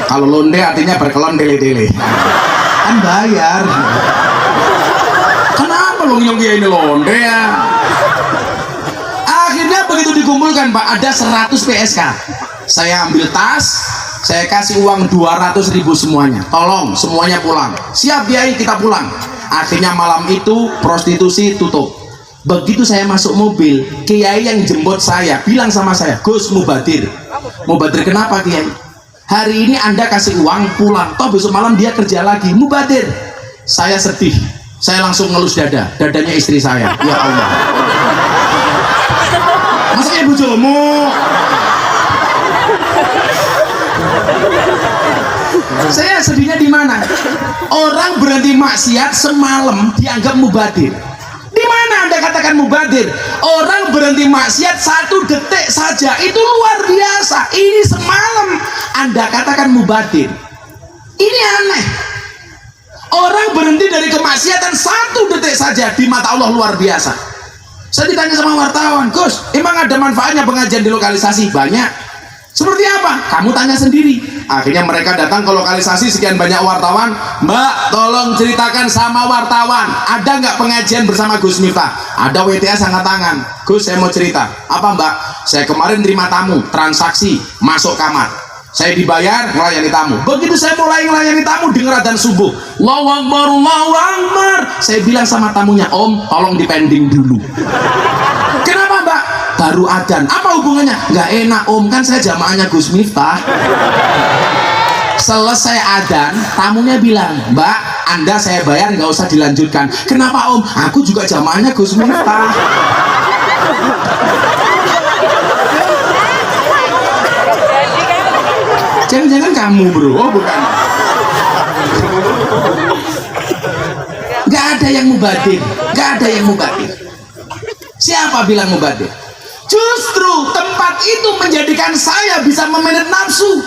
Kalau londe artinya berkelon dele-dele. Kan bayar. Kenapa lo nyongki ini londe ya? Akhirnya begitu dikumpulkan, Pak, ada 100 PSK. Saya ambil tas, saya kasih uang 200.000 semuanya. Tolong semuanya pulang. "Siap, Kiai, kita pulang." Akhirnya malam itu prostitusi tutup. Begitu saya masuk mobil, Kiai yang jemput saya bilang sama saya, "Gus, mubadir." "Mubadir kenapa, Kiai?" "Hari ini Anda kasih uang pulang, toh besok malam dia kerja lagi." "Mubadir." Saya sedih, saya langsung ngelus dadanya istri saya. Ya Allah, masa ibu jomo? Saya sedihnya di mana? Orang berhenti maksiat semalam dianggap mubadir. Di mana Anda katakan mubadir? Orang berhenti maksiat 1 detik saja, itu luar biasa. Ini semalam Anda katakan mubadir. Ini aneh. Orang berhenti dari kemaksiatan 1 detik saja, di mata Allah luar biasa. Saya ditanya sama wartawan, "Gus, emang ada manfaatnya pengajian di lokalisasi?" "Banyak." "Seperti apa?" "Kamu tanya sendiri." Akhirnya mereka datang ke lokalisasi, sekian banyak wartawan. "Mbak, tolong ceritakan sama wartawan, ada nggak pengajian bersama Gus Miftah?" "Ada, WTA angkat tangan." "Gus, saya mau cerita." "Apa, Mbak?" "Saya kemarin terima tamu, transaksi, masuk kamar. Saya dibayar, melayani tamu. Begitu saya mulai melayani tamu, dengar adzan subuh. Allahu Akbar, Allahu Akbar." Saya bilang sama tamunya, "Om, tolong dipending dulu." "Kenapa, Mbak?" "Baru adzan." "Apa hubungannya?" "Nggak enak, Om, kan saya jamaahnya Gus Miftah." Selesai adzan, tamunya bilang, "Mbak, Anda saya bayar, nggak usah dilanjutkan." "Kenapa, Om?" "Aku juga jamaahnya Gus Miftah." Jangan-jangan kamu, bro? Oh, bukan. Nggak ada yang mubadir, nggak ada yang mubadir. Siapa bilang mubadir? Justru tempat itu menjadikan saya bisa memanage nafsu.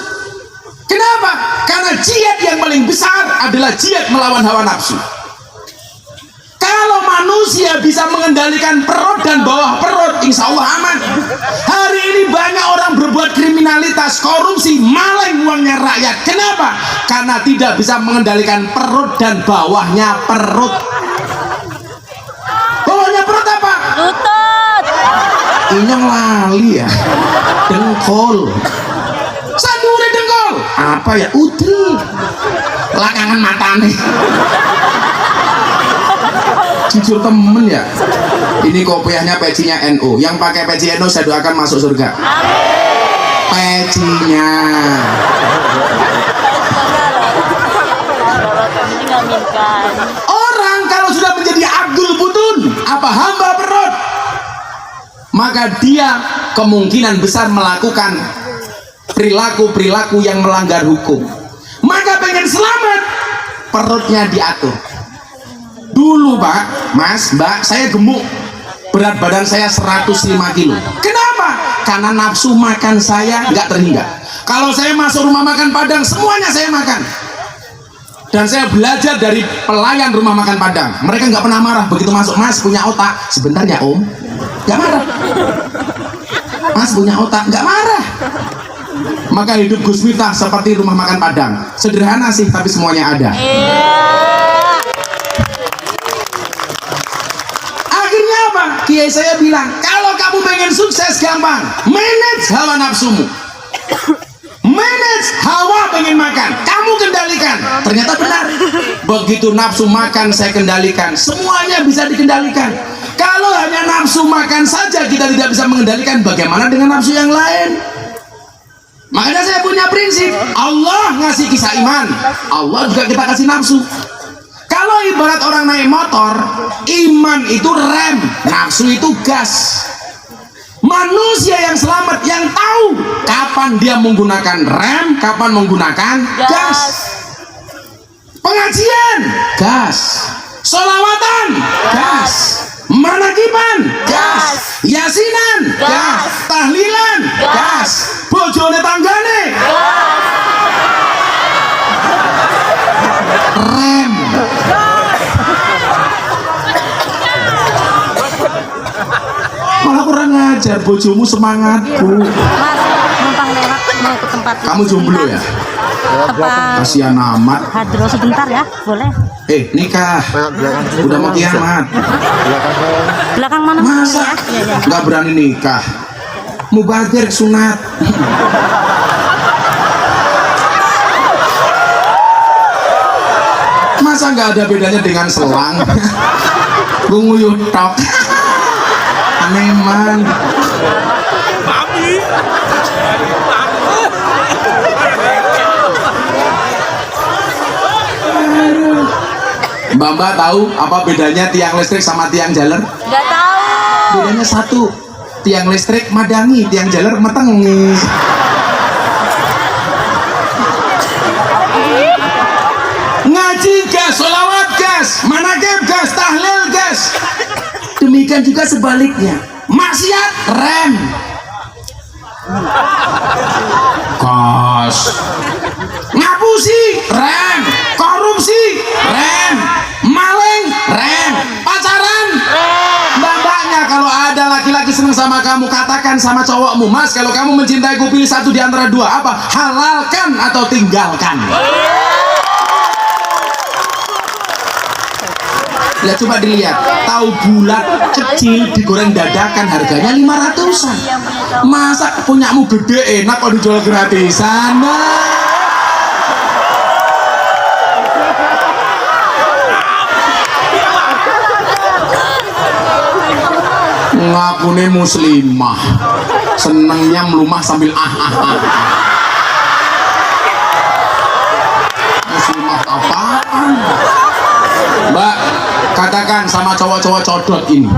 Kenapa? Karena jihad yang paling besar adalah jihad melawan hawa nafsu. Kalau manusia bisa mengendalikan perut dan bawah perut, insya Allah aman. Hari ini banyak orang berbuat kriminalitas, korupsi, maling uangnya rakyat. Kenapa? Karena tidak bisa mengendalikan perut dan bawahnya perut. Bawahnya perut apa? Lutut. Inyong lali ya. Dengkul. Sandure dengkul. Apa ya? Udel. Lakangan matane. Jujur temen ya. Ini kopiahnya pecinya NU. Yang pakai peci NU saya doakan masuk surga. Pecinya. Orang kalau sudah menjadi Abdul Butun, apa hamba perut, maka dia kemungkinan besar melakukan perilaku-perilaku yang melanggar hukum. Maka pengen selamat, perutnya diatur. Dulu Pak, Mas, Mbak, saya gemuk, berat badan saya 105 kilo. Kenapa? Karena nafsu makan saya nggak terhingga. Kalau saya masuk rumah makan Padang, semuanya saya makan. Dan saya belajar dari pelayan rumah makan Padang. Mereka nggak pernah marah begitu masuk. Mas punya otak, sebentar ya Om. Nggak marah. Mas punya otak, nggak marah. Maka hidup Gus Miftah seperti rumah makan Padang. Sederhana sih, tapi semuanya ada. Akhirnya apa? Kiai saya bilang, kalau kamu pengen sukses gampang, manage hawa nafsumu. Manage hawa pengen makan, kamu kendalikan. Ternyata benar. Begitu nafsu makan saya kendalikan, semuanya bisa dikendalikan. Kalau hanya nafsu makan saja kita tidak bisa mengendalikan, bagaimana dengan nafsu yang lain? Makanya saya punya prinsip, Allah ngasih kisah iman, Allah juga kita kasih nafsu. Kalau ibarat orang naik motor, iman itu rem, nafsu itu gas. Manusia yang selamat yang tahu kapan dia menggunakan rem, kapan menggunakan gas. Pengajian, gas. Sholawatan, gas. Manakiban, gas. Yasinan, gas. Tahlilan, gas. Bojone tanggane, rem. Malah kurang ngajar, bojomu semangatku. Mas, numpang lewat mau ke tempat. Kamu jomblo ya? Tempat Kasihan amat. hadro sebentar ya, boleh? Nikah. Udah mau kiamat. Belakang mana? Masa Ya, ya. nggak berani nikah? Mubazir sunat. Masa nggak ada bedanya dengan selang? Bunguyuh tok. Aneman. Mbak tahu apa bedanya tiang listrik sama tiang jaler? Nggak tahu. Bedanya satu, tiang listrik madangi, tiang jaler metengi. Ngaji gas, sholawat gas, manakib gas, tahlil gas. Demikian juga sebaliknya, maksiat rem, gas, ngapusi rem, korupsi rem, maling rem, pacaran mbak-mbaknya. Kalau ada laki-laki senang sama kamu, katakan sama cowokmu, Mas, kalau kamu mencintaiku pilih satu di antara dua, apa? Halalkan atau tinggalkan. Ya coba dilihat, tahu bulat kecil digoreng dadakan harganya 500-an. Masa punyamu gede enak kok dijual gratisan? Ngakune muslimah, senengnya melumah sambil Muslimah apaan? Mbak, katakan sama cowok-cowok codot ini,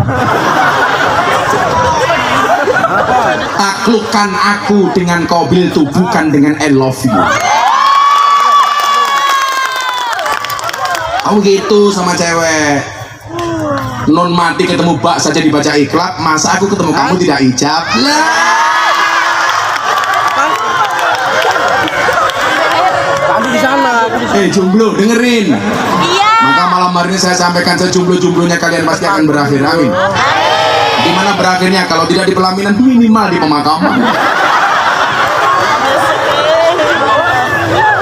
taklukkan aku dengan kobil tuh, bukan dengan I love you. Kamu gitu sama cewek. Non mati ketemu bak saja dibaca ikhlak, masa aku ketemu kamu tidak ijab? Lah. Di sana. Jomblo, dengerin. Iya. Maka malam hari ini saya sampaikan, sejomblo-jomblonya kalian pasti akan berakhir, amin. Dimana berakhirnya? Kalau tidak di pelaminan, minimal di pemakaman.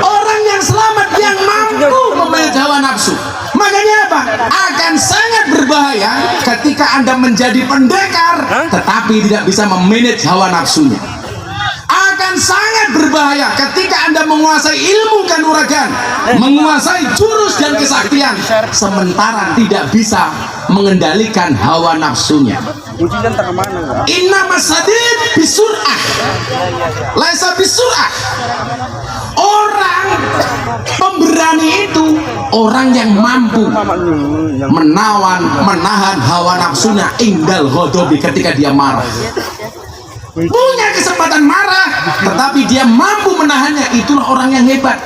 Orang yang selamat, yang mampu memanage hawa nafsu. Makanya apa? Akan sangat berbahaya ketika ketika Anda menjadi pendekar tetapi tidak bisa memanage hawa nafsunya. Akan sangat berbahaya ketika Anda menguasai ilmu kanuragan, menguasai jurus dan kesaktian, sementara tidak bisa mengendalikan hawa nafsunya. Ujian tak kemana? Inna masadid bisur'ah, laisa bisur'ah. Orang pemberani itu orang yang mampu menahan hawa nafsunya indal ghodobi, ketika dia marah. Punya kesempatan marah tetapi dia mampu menahannya, itulah orang yang hebat.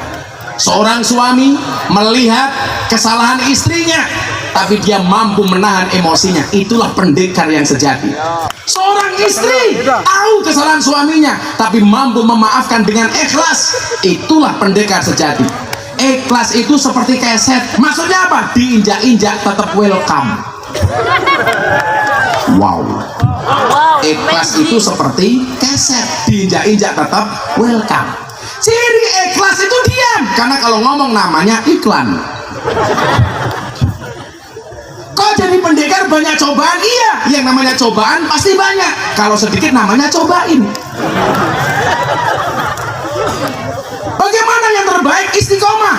Seorang suami melihat kesalahan istrinya tapi dia mampu menahan emosinya, itulah pendekar yang sejati. Seorang istri tahu kesalahan suaminya tapi mampu memaafkan dengan ikhlas, itulah pendekar sejati. Ikhlas itu seperti keset, maksudnya apa? Diinjak-injak tetap welcome. Wow. Ikhlas itu seperti keset, diinjak-injak tetap welcome. Ciri ikhlas itu diam, karena kalau ngomong namanya iklan. Kok jadi pendekar banyak cobaan? Iya, yang namanya cobaan pasti banyak. Kalau sedikit namanya cobain. Bagaimana yang terbaik? Istiqomah.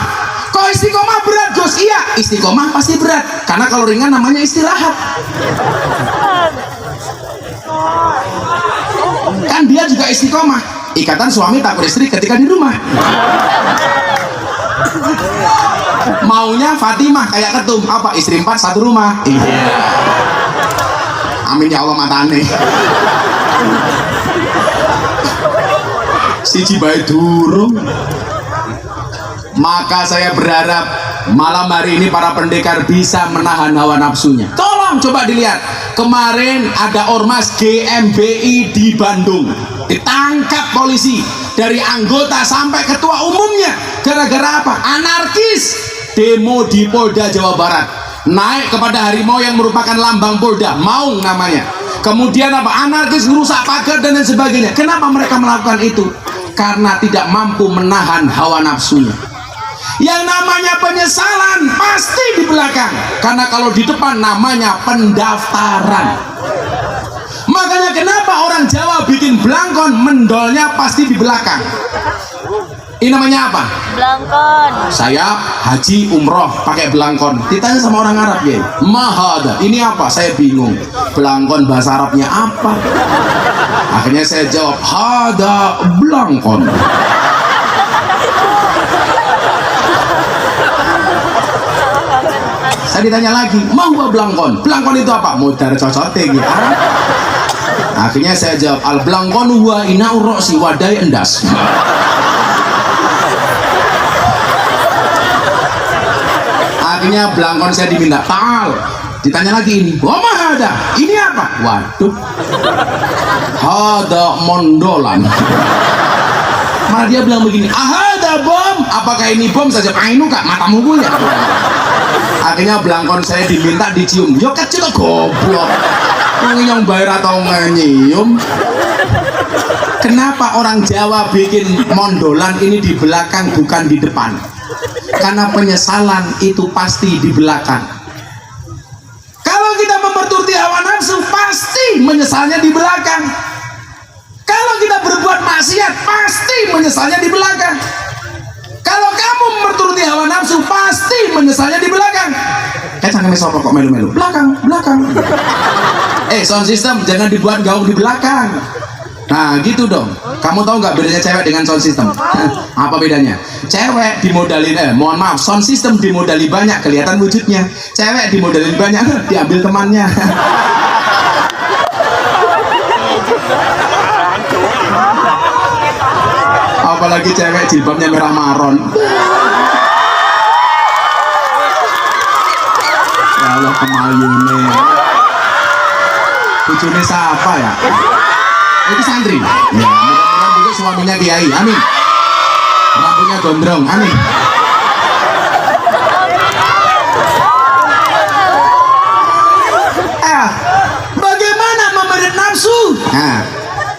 Kok istiqomah berat, Gus? Iya, istiqomah pasti berat, karena kalau ringan namanya istirahat. Kan dia juga istiqomah. Ikatan suami takut istri ketika di rumah. Maunya Fatimah kayak ketum, apa? Istri 4 satu rumah. Iya. Amin ya Allah matane. Siji bae durung. Maka saya berharap malam hari ini para pendekar bisa menahan hawa nafsunya. Tolong coba dilihat, kemarin ada ormas GMBI di Bandung, ditangkap polisi, dari anggota sampai ketua umumnya. Gara-gara apa? Anarkis demo di Polda Jawa Barat, naik kepada harimau yang merupakan lambang Polda, Maung namanya. Kemudian apa? Anarkis merusak pagar dan lain sebagainya. Kenapa mereka melakukan itu? Karena tidak mampu menahan hawa nafsunya. Yang namanya penyesalan pasti di belakang, karena kalau di depan namanya pendaftaran. Makanya kenapa orang Jawa bikin belangkon, mendolnya pasti di belakang. Ini namanya apa? Belangkon. Saya haji umroh pakai belangkon. Ditanya sama orang Arab, ya, mahada, ini apa? Saya bingung. Belangkon bahasa Arabnya apa? Akhirnya saya jawab, hada belangkon. Saya ditanya lagi, mau belangkon? Belangkon itu apa? Modar cocote gitu. Akhirnya saya jawab, al belangkon huwa ina uroksi wadai endas. Akhirnya belangkon saya diminta ta'al. Ditanya lagi ini, wama hada, ini apa? Waduh, hada mondolan. Malah dia bilang begini, ahada bom, apakah ini bom? Saja ainu kak, matamu punya. Akhirnya belangkon saya diminta dicium. Yo kecil goblok, yang bayar atau nyium. Kenapa orang Jawa bikin mondolan ini di belakang bukan di depan? Karena penyesalan itu pasti di belakang. Kalau kita memperturuti hawa nafsu, pasti menyesalnya di belakang. Kalau kita berbuat maksiat, pasti menyesalnya di belakang. Kalau kamu memperturuti hawa nafsu, pasti menyesalnya di belakang. Jangan mesop kok melu-melu. Belakang. Sound system jangan dibuat gaung di belakang. Nah gitu dong. Kamu tahu nggak bedanya cewek dengan sound system? Apa bedanya? Cewek dimodalin, mohon maaf, sound system dimodali banyak kelihatan wujudnya. Cewek dimodalin banyak diambil temannya. Apalagi cewek jilbabnya merah maron. Ya Allah, kemayune. Bojone siapa ya? Itu santri. Ya, mudah-mudahan juga suaminya kiai. Amin. Rambutnya gondrong. Amin. Bagaimana memerit nafsu? Nah,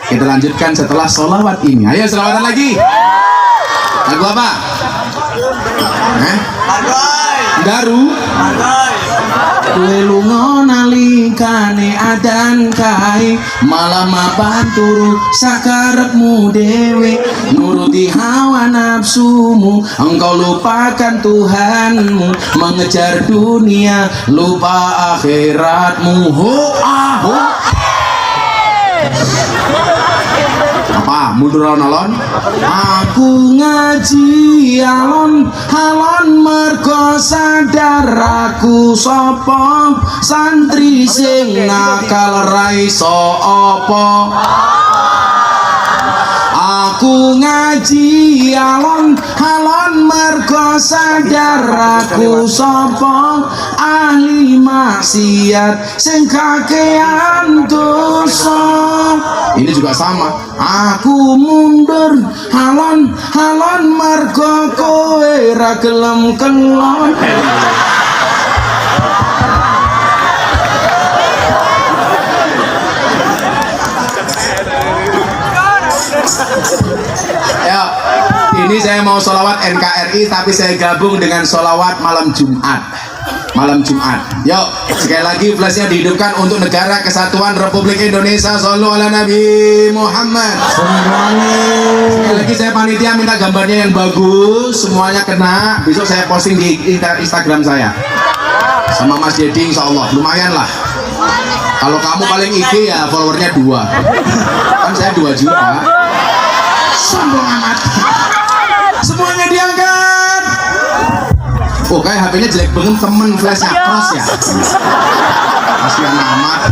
kita lanjutkan setelah sholawat ini. Ayo sholawatan lagi. Lagu apa? Daru. Kowe lunga nalikane adan kae, malah mapan turu sakarepmu dewe, nuruti hawa nafsumu, engkau lupakan Tuhanmu, mengejar dunia lupa akhiratmu. Ho aho. Apa mundur alon? Aku ngaji alon alon mergo sadar aku sapa santri sing nakal ra iso apa. Aku ngaji alon alon mergo sadar aku sapa ahli maksiat sing kakean dosa. Ini juga sama. Aku mundur alon alon mergo kowe ra gelem kelon. Ya, ini saya mau sholawat NKRI tapi saya gabung dengan sholawat malam Jumat. Malam Jumat. Yuk, sekali lagi flashnya dihidupkan untuk Negara Kesatuan Republik Indonesia. Shollu ala Nabi Muhammad. Sekali lagi saya panitia minta gambarnya yang bagus, semuanya kena. Besok saya posting di Instagram saya. Sama Mas Dedi, insya Allah lumayan lah. Kalau kamu paling IG ya followernya 2. Kan saya 2 juta. Sombong amat. Semuanya diangkat. Oh, kayak HP-nya jelek banget, temen flashnya cross ya. Kasihan amat.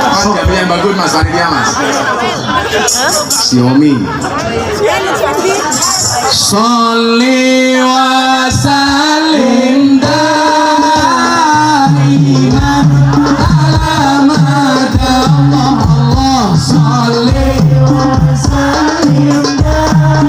Mas, HP yang bagus mas, panitia mas. Xiaomi. Sholli wa sallim daiman ala Allah. Sholli wa sallim daiman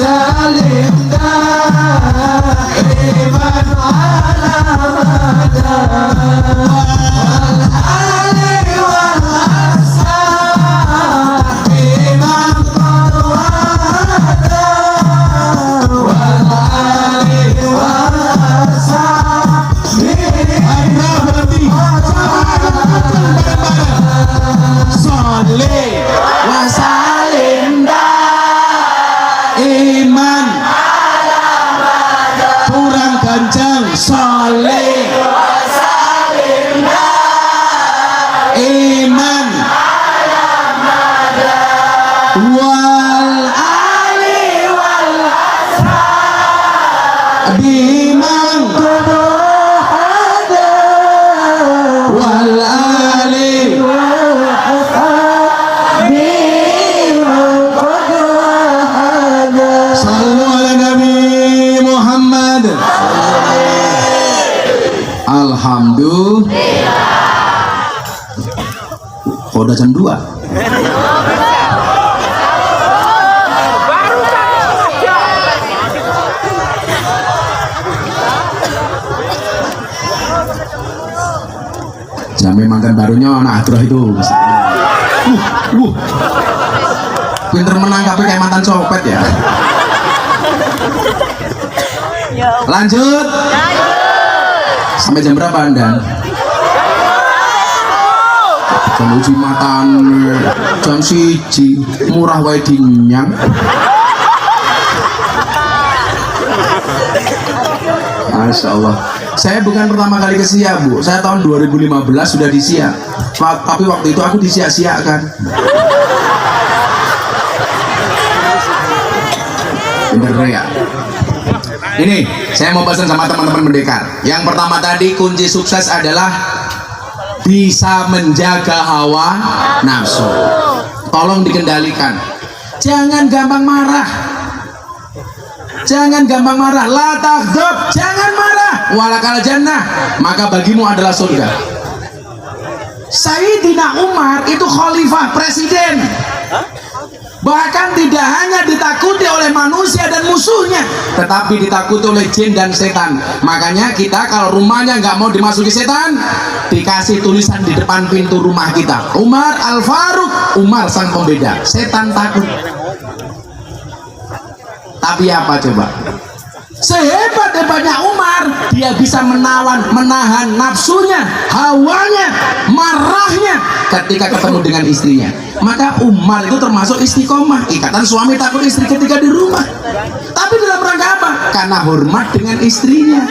salim daiman ala mada wal ali wal ashab imam qadwada wal ali wal ashab Salih wa salim iman kurang kencang salih wa salim iman wal ali wal ashab biman wal ali Sallu ala Nabi Muhammad. Alhamdulillah. Kok udah jam 2? Jamnya mantan barunya anak terus itu. Pinter menangkapnya kayak mantan copet ya. Lanjut. Sampai jam berapa Anda? Jam uji matan jam 1 murah wae dinyang. Masya Allah. Saya bukan pertama kali ke Siak, Bu. Saya tahun 2015 sudah di Siak. Tapi waktu itu aku di Siak-siakan. Bener ya. Ini saya mau pesan sama teman-teman mendekar. Yang pertama tadi kunci sukses adalah bisa menjaga hawa nafsu. Tolong dikendalikan. Jangan gampang marah. Jangan gampang marah. La taghdab, jangan marah. Walakal jannah, maka bagimu adalah surga. Sayyidina Umar itu khalifah presiden. Bahkan tidak hanya ditakuti oleh manusia dan musuhnya, tetapi ditakuti oleh jin dan setan. Makanya kita kalau rumahnya nggak mau dimasuki setan, dikasih tulisan di depan pintu rumah kita, Umar Al-Faruq, Umar sang pembeda. Setan takut. Tapi apa coba? Sehebat-hebatnya Umar, dia bisa menahan nafsunya, hawanya, marahnya ketika ketemu dengan istrinya. Maka Umar itu termasuk istiqomah. Ikatan suami takut istri ketika di rumah. Tapi dalam rangka apa? Karena hormat dengan istrinya.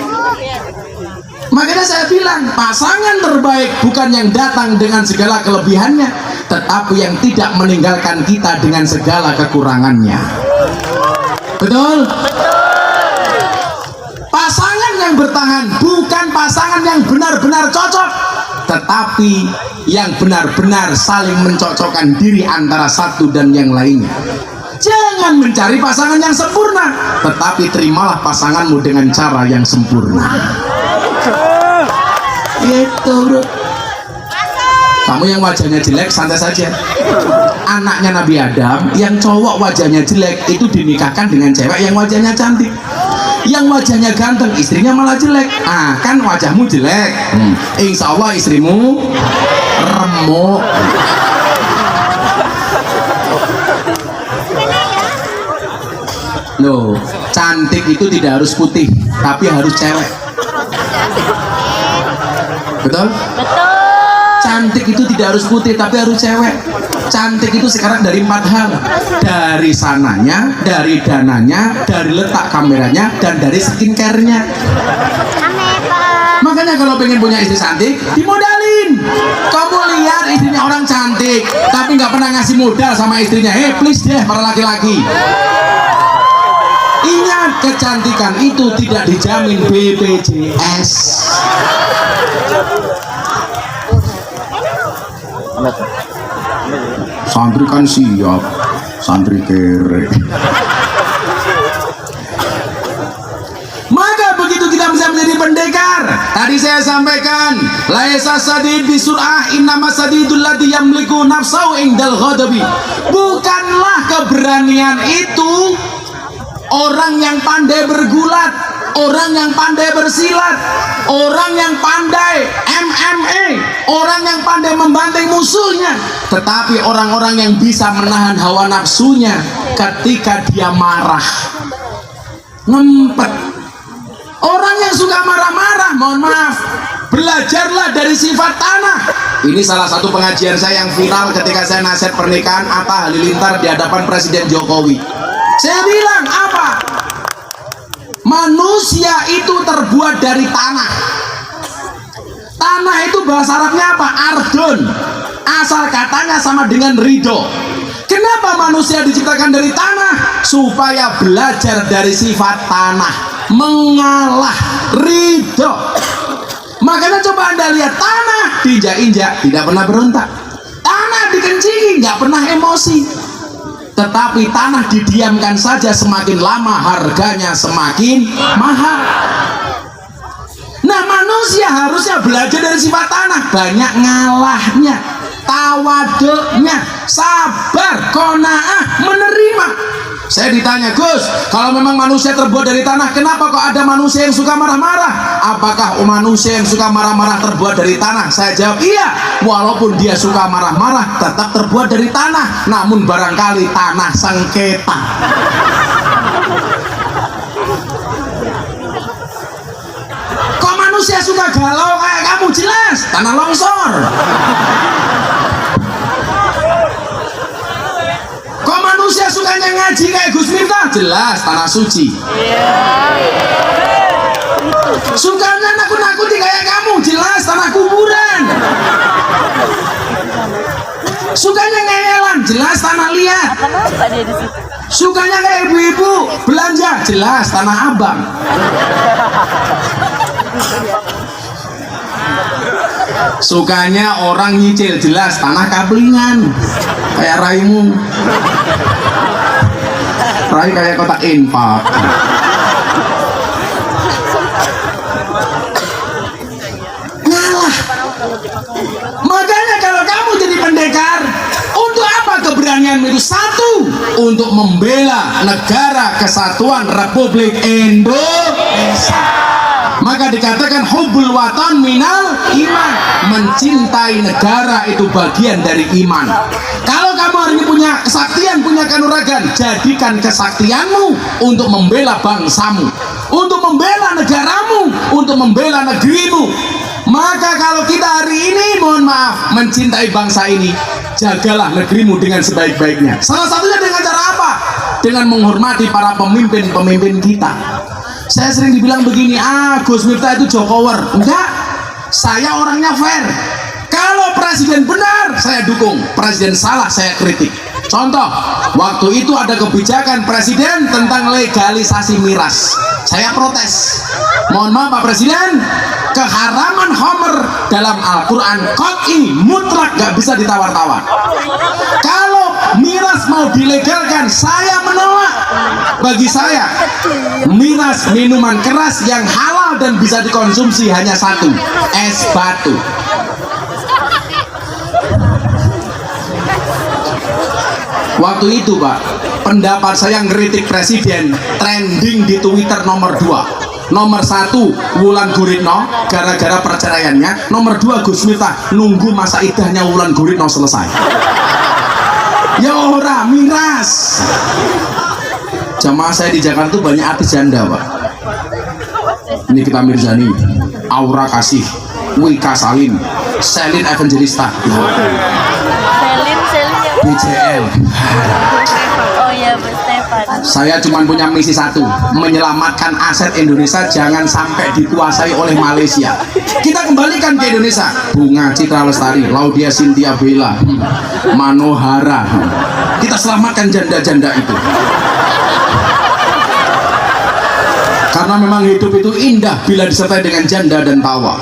Makanya saya bilang, pasangan terbaik bukan yang datang dengan segala kelebihannya, tetapi yang tidak meninggalkan kita dengan segala kekurangannya. Betul? Pasangan yang bertahan bukan pasangan yang benar-benar cocok, tetapi yang benar-benar saling mencocokkan diri antara satu dan yang lainnya. Jangan mencari pasangan yang sempurna, tetapi terimalah pasanganmu dengan cara yang sempurna. Gitu bro. Kamu yang wajahnya jelek santai saja. Anaknya Nabi Adam yang cowok wajahnya jelek itu dinikahkan dengan cewek yang wajahnya cantik. Yang wajahnya ganteng istrinya malah jelek. Ah kan wajahmu jelek, insya Allah istrimu remuk. Loh, cantik itu tidak harus putih, tapi harus cewek. Betul? Betul. Cantik itu tidak harus putih, tapi harus cewek. Cantik itu sekarang dari 4 hal. Dari sananya, dari dananya, dari letak kameranya, dan dari skincare-nya. Makanya kalau pengen punya istri cantik, dimodalin. Kamu lihat istrinya orang cantik, tapi nggak pernah ngasih modal sama istrinya. Please deh para laki-laki. Ingat, kecantikan itu tidak dijamin BPJS. Santri kan siap, santri kere. Maka begitu kita bisa menjadi pendekar, tadi saya sampaikan, laisa sadid bisur'ah innama sadidul ladzi yamliku nafsahu indal ghadabi. Bukanlah keberanian itu orang yang pandai bergulat, orang yang pandai bersilat, orang yang pandai MMA, orang yang pandai membanting musuhnya, tetapi orang-orang yang bisa menahan hawa nafsunya ketika dia marah, ngempet. Orang yang suka marah-marah, mohon maaf, belajarlah dari sifat tanah. Ini salah satu pengajian saya yang viral ketika saya nasihat pernikahan Atta Halilintar di hadapan Presiden Jokowi. Saya bilang apa? Manusia itu terbuat dari tanah. Tanah itu bahasa Arabnya apa? Ardon. Asal katanya sama dengan ridho. Kenapa manusia diciptakan dari tanah? Supaya belajar dari sifat tanah, mengalah, ridho. Makanya coba Anda lihat, tanah diinjak-injak tidak pernah berontak, tanah dikencingi nggak pernah emosi, tetapi tanah didiamkan saja, semakin lama harganya semakin mahal. Nah, manusia harusnya belajar dari sifat tanah, banyak ngalahnya, tawaduknya, sabar, qanaah, menerima. Saya ditanya, Gus, kalau memang manusia terbuat dari tanah, kenapa kok ada manusia yang suka marah-marah? Apakah manusia yang suka marah-marah terbuat dari tanah? Saya jawab, iya, walaupun dia suka marah-marah tetap terbuat dari tanah, namun barangkali tanah sengketa. Kok manusia suka galau kayak kamu? Jelas tanah longsor. Kok manusia sukanya ngaji kayak Gus Miftah? Jelas tanah suci. Sukanya nakut-nakuti kayak kamu? Jelas tanah kuburan. Sukanya ngeyelan? Jelas tanah liat. Sukanya kayak ibu-ibu belanja? Jelas tanah abang. Sukanya orang nyicil? Jelas tanah kablingan. Kayak raimu. Rai kayak kotak infak. Ngalah. Makanya kalau kamu jadi pendekar, untuk apa keberanian itu? Satu, untuk membela negara kesatuan Republik Indonesia. Maka dikatakan hubbul watan minal iman, mencintai negara itu bagian dari iman. Kalau kamu hari ini punya kesaktian, punya kanuragan, jadikan kesaktianmu untuk membela bangsamu, untuk membela negaramu, untuk membela negerimu. Maka kalau kita hari ini, mohon maaf, mencintai bangsa ini, jagalah negerimu dengan sebaik-baiknya. Salah satunya dengan cara apa? Dengan menghormati para pemimpin-pemimpin kita. Saya sering dibilang begini, Gus Miftah itu Jokower. Enggak, saya orangnya fair. Kalau presiden benar, saya dukung. Presiden salah, saya kritik. Contoh, waktu itu ada kebijakan presiden tentang legalisasi miras. Saya protes. Mohon maaf Pak Presiden, keharaman homer dalam Al-Quran qat'i, mutlak, gak bisa ditawar-tawar. Kalau miras mau dilegalkan, saya menolak. Bagi saya, miras, minuman keras yang halal dan bisa dikonsumsi hanya satu, es batu. Waktu itu Pak, pendapat saya ngeritik presiden trending di Twitter nomor 2. Nomor 1 Wulan Guritno gara-gara perceraiannya. Nomor 2 Gus Miftah nunggu masa idahnya Wulan Guritno selesai. Ya ora, miras. Jamaah saya di Jakarta tuh banyak artis janda Pak. Ini kita Mirzani, Aura Kasih, Wika Salim, Selin Evangelista, BCL. Oh iya, Bu Stefan. Saya cuma punya misi satu, menyelamatkan aset Indonesia jangan sampai dikuasai oleh Malaysia. Kita kembalikan ke Indonesia. Bunga Citra Lestari, Laudia Cynthia Bella, Manohara. Kita selamatkan janda-janda itu. Karena memang hidup itu indah bila disertai dengan janda dan tawa.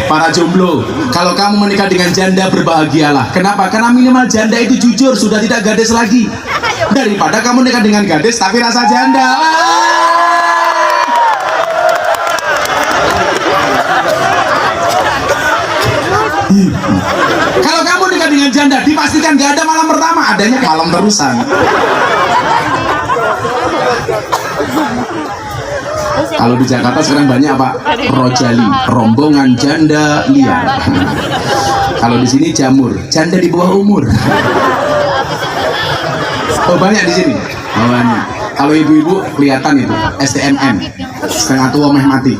Para jomblo, kalau kamu menikah dengan janda berbahagialah. Kenapa? Karena minimal janda itu jujur, sudah tidak gadis lagi. Daripada kamu nikah dengan gadis tapi rasa janda. Kalau kamu nikah menikah dengan janda, dipastikan gak ada malam pertama, adanya malam terusan. Kalau di Jakarta sekarang banyak apa? Rojali, rombongan janda liar. Kalau di sini jamur, janda di bawah umur. Oh banyak di sini. Oh, banyak. Kalau ibu-ibu kelihatan itu STMM, setengah tua meh mati.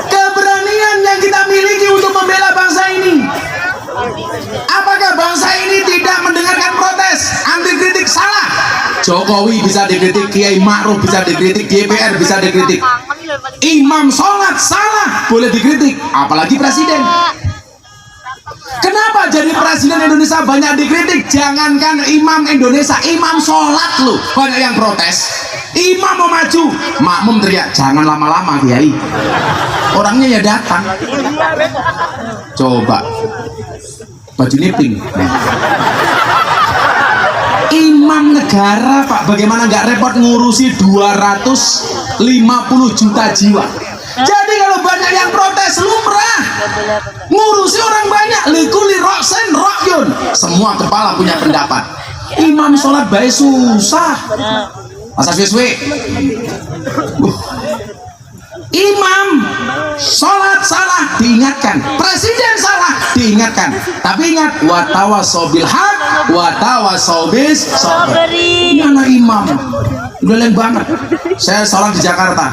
Keberanian yang kita miliki untuk membela bangsa ini. Apakah bangsa ini tidak mendengarkan protes, anti kritik? Salah. Jokowi bisa dikritik, Kiai Ma'ruf bisa dikritik, DPR bisa dikritik. Imam sholat salah, boleh dikritik, apalagi presiden. Kenapa jadi presiden Indonesia banyak dikritik? Jangankan imam Indonesia, imam sholat loh banyak yang protes. Imam mau maju, makmum teriak, jangan lama-lama Kiai. Orangnya ya datang. Coba bajunya pink. Imam negara Pak, bagaimana nggak repot ngurusi 250 juta jiwa. Jadi kalau banyak yang protes lumrah, ngurusi orang banyak, likuli roksen rokyun, semua kepala punya pendapat. Imam sholat baik susah, masa suwe-suwe. Imam sholat salah diingatkan, presiden salah diingatkan, tapi ingat watawasobil haq watawasobis sabr. Ini anak imam udah leng banget. Saya sholat di Jakarta,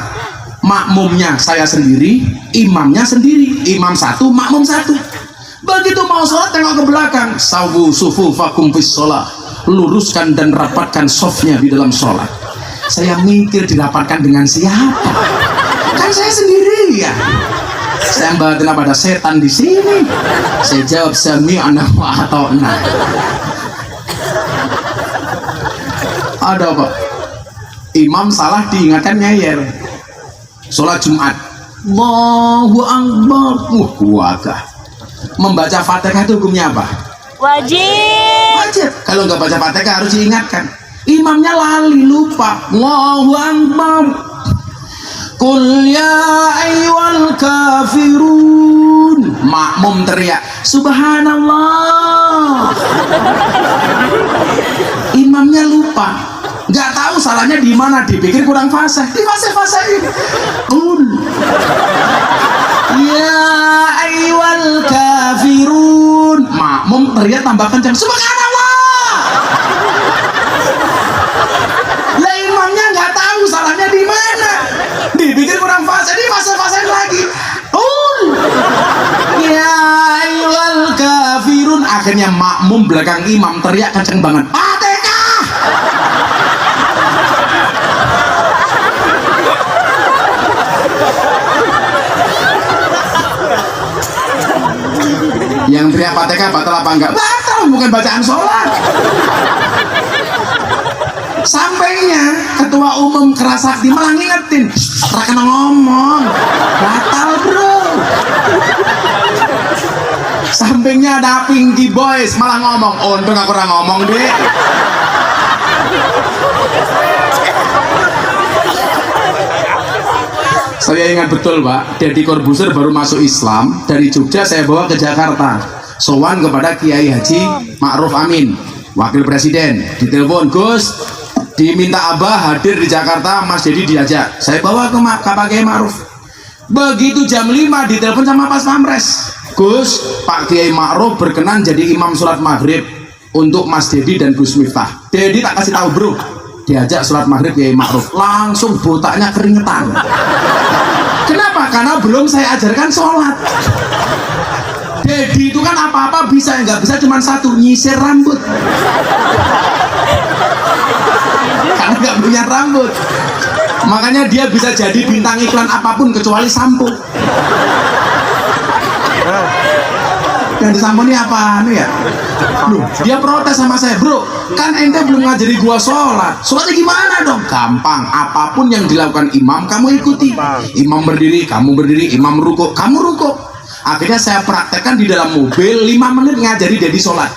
makmumnya saya sendiri, imamnya sendiri, imam satu, makmum satu. Begitu mau sholat tengok ke belakang, sawu sufu fakum fis sholat, luruskan dan rapatkan sofnya di dalam sholat. Saya mikir dirapatkan dengan siapa? Kan saya sendiri ya. Saya batin pada setan di sini. Saya jawab sami anak atau enak. Ada apa? Imam salah diingatkan nyayer. Sholat Jumat, Allahu Akbar. Wagah. Membaca Fatihah itu hukumnya apa? Wajib. Wajib. Kalau nggak baca Fatihah harus diingatkan. Imamnya lali, lupa. Allahu Akbar. Qul ya ayyuhal kafirun. Makmum teriak, subhanallah. Imamnya lupa, nggak tahu salahnya di mana, dipikir kurang fasih, di fasih-fasihin. Qul ya ayyuhal kafirun. Makmum teriak tambah kencang, subhanallah. Lah imamnya nggak tahu salahnya di mana, dipikir kurang fasih, di fasih-fasihin lagi. Qul ya ayyuhal kafirun. Akhirnya makmum belakang imam teriak kencang banget, Fatihah. Yang teriak Fatihah batal apa enggak? Batal, bukan bacaan sholat. Sampainya ketua umum Kerasakti malah ngingetin, rakan ngomong, batal bro. Sampingnya ada Pinky Boys malah ngomong, untung aku orang ngomong deh. Saya ingat betul Pak, Deddy Corbuzier baru masuk Islam dari Jogja, saya bawa ke Jakarta, sowan kepada Kiai Haji Ma'ruf Amin, Wakil Presiden. Ditelepon, Gus, diminta Abah hadir di Jakarta, Mas Deddy diajak. Saya bawa ke Pak Kiai Ma'ruf. Begitu jam 5 ditelepon sama Pas Pampres, Gus, Pak Kiai Ma'ruf berkenan jadi imam sholat maghrib untuk Mas Deddy dan Gus Miftah. Deddy tak kasih tahu bro, diajak sholat maghrib Kiai Ma'ruf, langsung botaknya keringetan. Kenapa? Karena belum saya ajarkan sholat. Deddy itu kan apa-apa bisa, nggak bisa cuma satu, nyisir rambut. Karena nggak punya rambut, makanya dia bisa jadi bintang iklan apapun kecuali sampo. Yang disampo ini apaan ya? Loh, dia protes sama saya, bro, kan ente belum ngajari gua sholat. Sholatnya gimana dong? Gampang, apapun yang dilakukan imam kamu ikuti. Imam berdiri, kamu berdiri. Imam rukuk, kamu rukuk. Akhirnya saya praktekkan di dalam mobil 5 menit ngajari Deddy sholat.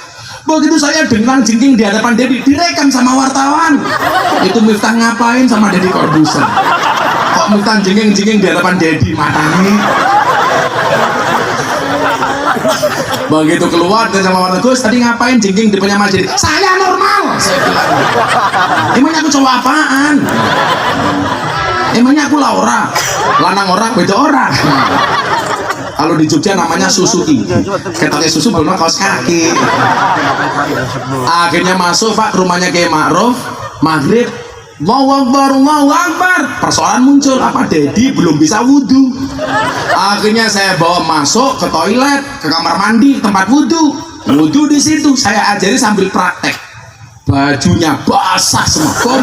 Begitu saya dengar jengking di hadapan Deddy, direkam sama wartawan. Itu Miftah ngapain sama Deddy Corbuzier. kok mutan jengeng-jengeng di hadapan Dedi matanya. Begitu keluar dan sama warna Gus, tadi ngapain jengking di depannya Mas Dedi? Saya normal, saya bilang. Emangnya aku cowok apaan? Emangnya aku Laura, lanang orang, beda orang. Kalau di Jogja namanya Suzuki, ketoknya susu belum kaos kaki. Akhirnya masuk Pak ke rumahnya Kiai Ma'ruf, maghrib, Allahu Akbar. Persoalan muncul, apa Dedi belum bisa wudhu. Akhirnya saya bawa masuk ke toilet, ke kamar mandi, tempat wudhu. Wudhu di situ, saya ajari sambil praktek. Bajunya basah semua,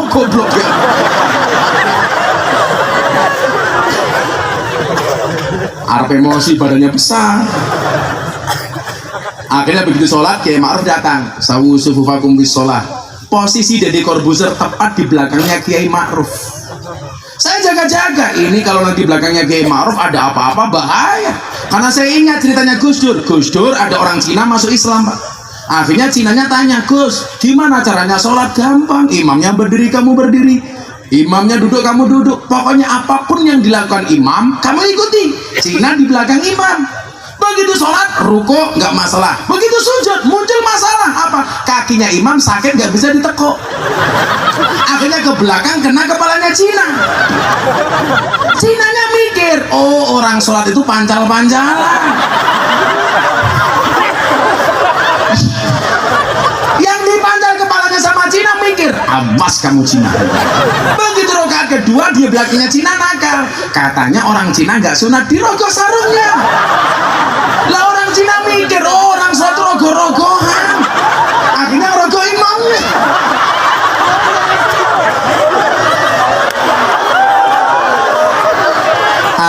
goblok ya. Arep emosi, badannya besar. Akhirnya begitu sholat, Kiai Ma'ruf datang. Sawu sufufakum bis sholat. Posisi Deddy Corbuzier tepat di belakangnya Kiai Ma'ruf. Saya jaga-jaga, ini kalau nanti belakangnya Kiai Ma'ruf ada apa-apa bahaya. Karena saya ingat ceritanya Gus Dur. Gus Dur ada orang Cina masuk Islam, Pak. Akhirnya Cinanya tanya, Gus, gimana caranya sholat? Gampang, imamnya berdiri, kamu berdiri. Imamnya duduk, kamu duduk. Pokoknya apapun yang dilakukan imam, kamu ikuti. Cina di belakang imam. Begitu sholat, ruko nggak masalah. Begitu sujud, muncul masalah. Apa? Kakinya imam sakit, nggak bisa ditekuk. Akhirnya ke belakang, kena kepalanya Cina. Cinanya mikir, oh orang sholat itu pancal-pancalan. Yang dipancal kepalanya sama Cina mikir, awas kamu Cina. Begitu rakaat kedua, dia belakangnya Cina nakal. Katanya orang Cina nggak sunat dirogok sarungnya. Lah orang Cina mikir, oh orang sholat rogoh-rogohan. Akhirnya rogoh imamnya.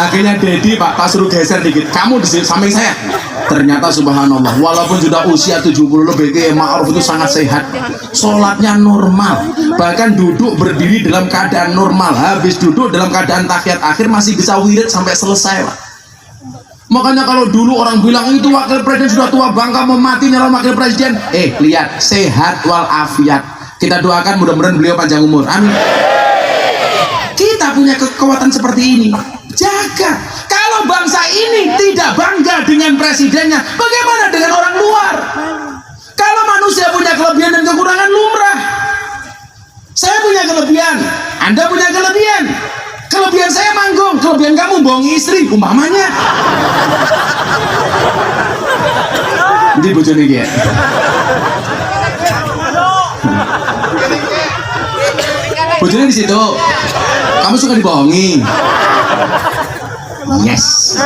Akhirnya Dedi, Pak, pas suruh geser dikit, kamu di samping saya. Ternyata subhanallah, walaupun sudah usia 70 lebih, Kiai Ma'ruf itu sangat sehat. Sholatnya normal, bahkan duduk berdiri dalam keadaan normal. Habis duduk dalam keadaan tahiyat akhir masih bisa wirid sampai selesai, Pak. Makanya kalau dulu orang bilang itu wakil presiden sudah tua bangka mau mati nyalon wakil presiden, lihat sehat walafiat. Kita doakan mudah-mudahan beliau panjang umur, amin. Kita punya kekuatan seperti ini, jaga. Kalau bangsa ini tidak bangga dengan presidennya, bagaimana dengan orang luar? Kalau manusia punya kelebihan dan kekurangan lumrah. Saya punya kelebihan, Anda punya kelebihan. Kelebihan saya manggung, kelebihan kamu bohong istri, umpamanya. Di bojone iki ya. Bojone di situ. Kamu suka dibohongi. Yes.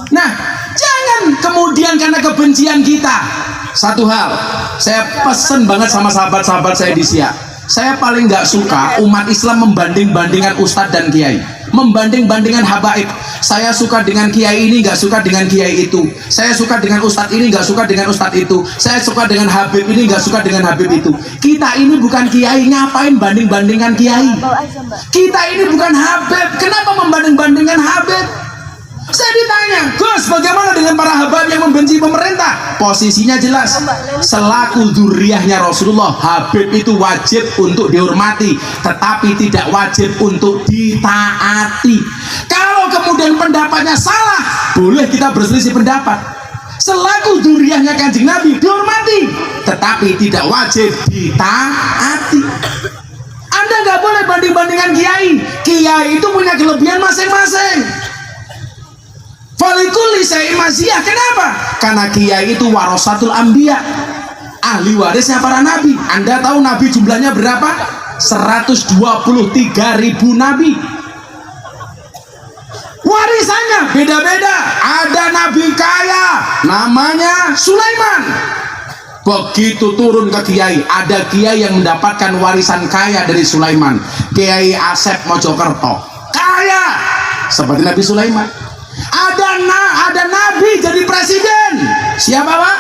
Nah, jangan kemudian karena kebencian kita. Satu hal, saya pesen banget sama sahabat-sahabat saya di Siak. Saya paling nggak suka umat Islam membanding-bandingkan ustadz dan kiai, membanding-bandingkan habaib. Saya suka dengan kiai ini, nggak suka dengan kiai itu. Saya suka dengan ustadz ini, nggak suka dengan ustadz itu. Saya suka dengan habib ini, nggak suka dengan habib itu. Kita ini bukan kiai, ngapain banding-bandingkan kiai? Kita ini bukan habib, kenapa membanding-bandingkan habib? Saya ditanya, Gus, bagaimana dengan para habib yang membenci pemerintah? Posisinya jelas, selaku dzurriyyahnya Rasulullah, habib itu wajib untuk dihormati, tetapi tidak wajib untuk ditaati. Kalau kemudian pendapatnya salah, boleh kita berselisih pendapat. Selaku dzurriyyahnya Kanjeng Nabi, dihormati, tetapi tidak wajib ditaati. Anda nggak boleh banding-bandingkan kiai. Kiai itu punya kelebihan masing-masing. Falikul lisai maziyah. Kenapa? Karena kiai itu warasatul anbiya, ahli warisnya para nabi. Anda tahu nabi jumlahnya berapa? 123.000 nabi. Warisannya beda-beda. Ada nabi kaya namanya Sulaiman. Begitu turun ke kiai, ada kiai yang mendapatkan warisan kaya dari Sulaiman. Kiai Asep Mojokerto kaya seperti Nabi Sulaiman. Ada nabi jadi presiden. Siapa, Pak?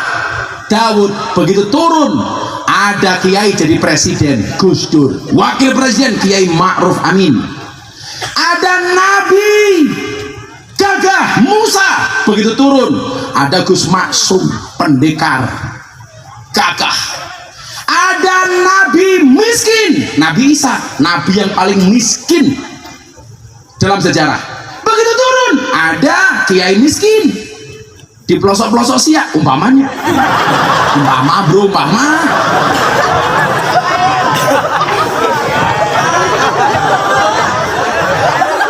Daud. Begitu turun, ada kiai jadi presiden, Gus Dur. Wakil presiden Kiai Ma'ruf Amin. Ada nabi gagah Musa. Begitu turun, ada Gus Maksum, pendekar gagah. Ada ada nabi miskin, Nabi Isa, nabi yang paling miskin dalam sejarah. Begitu turun ada kiai miskin di pelosok-pelosok Siak, umpamanya, umpama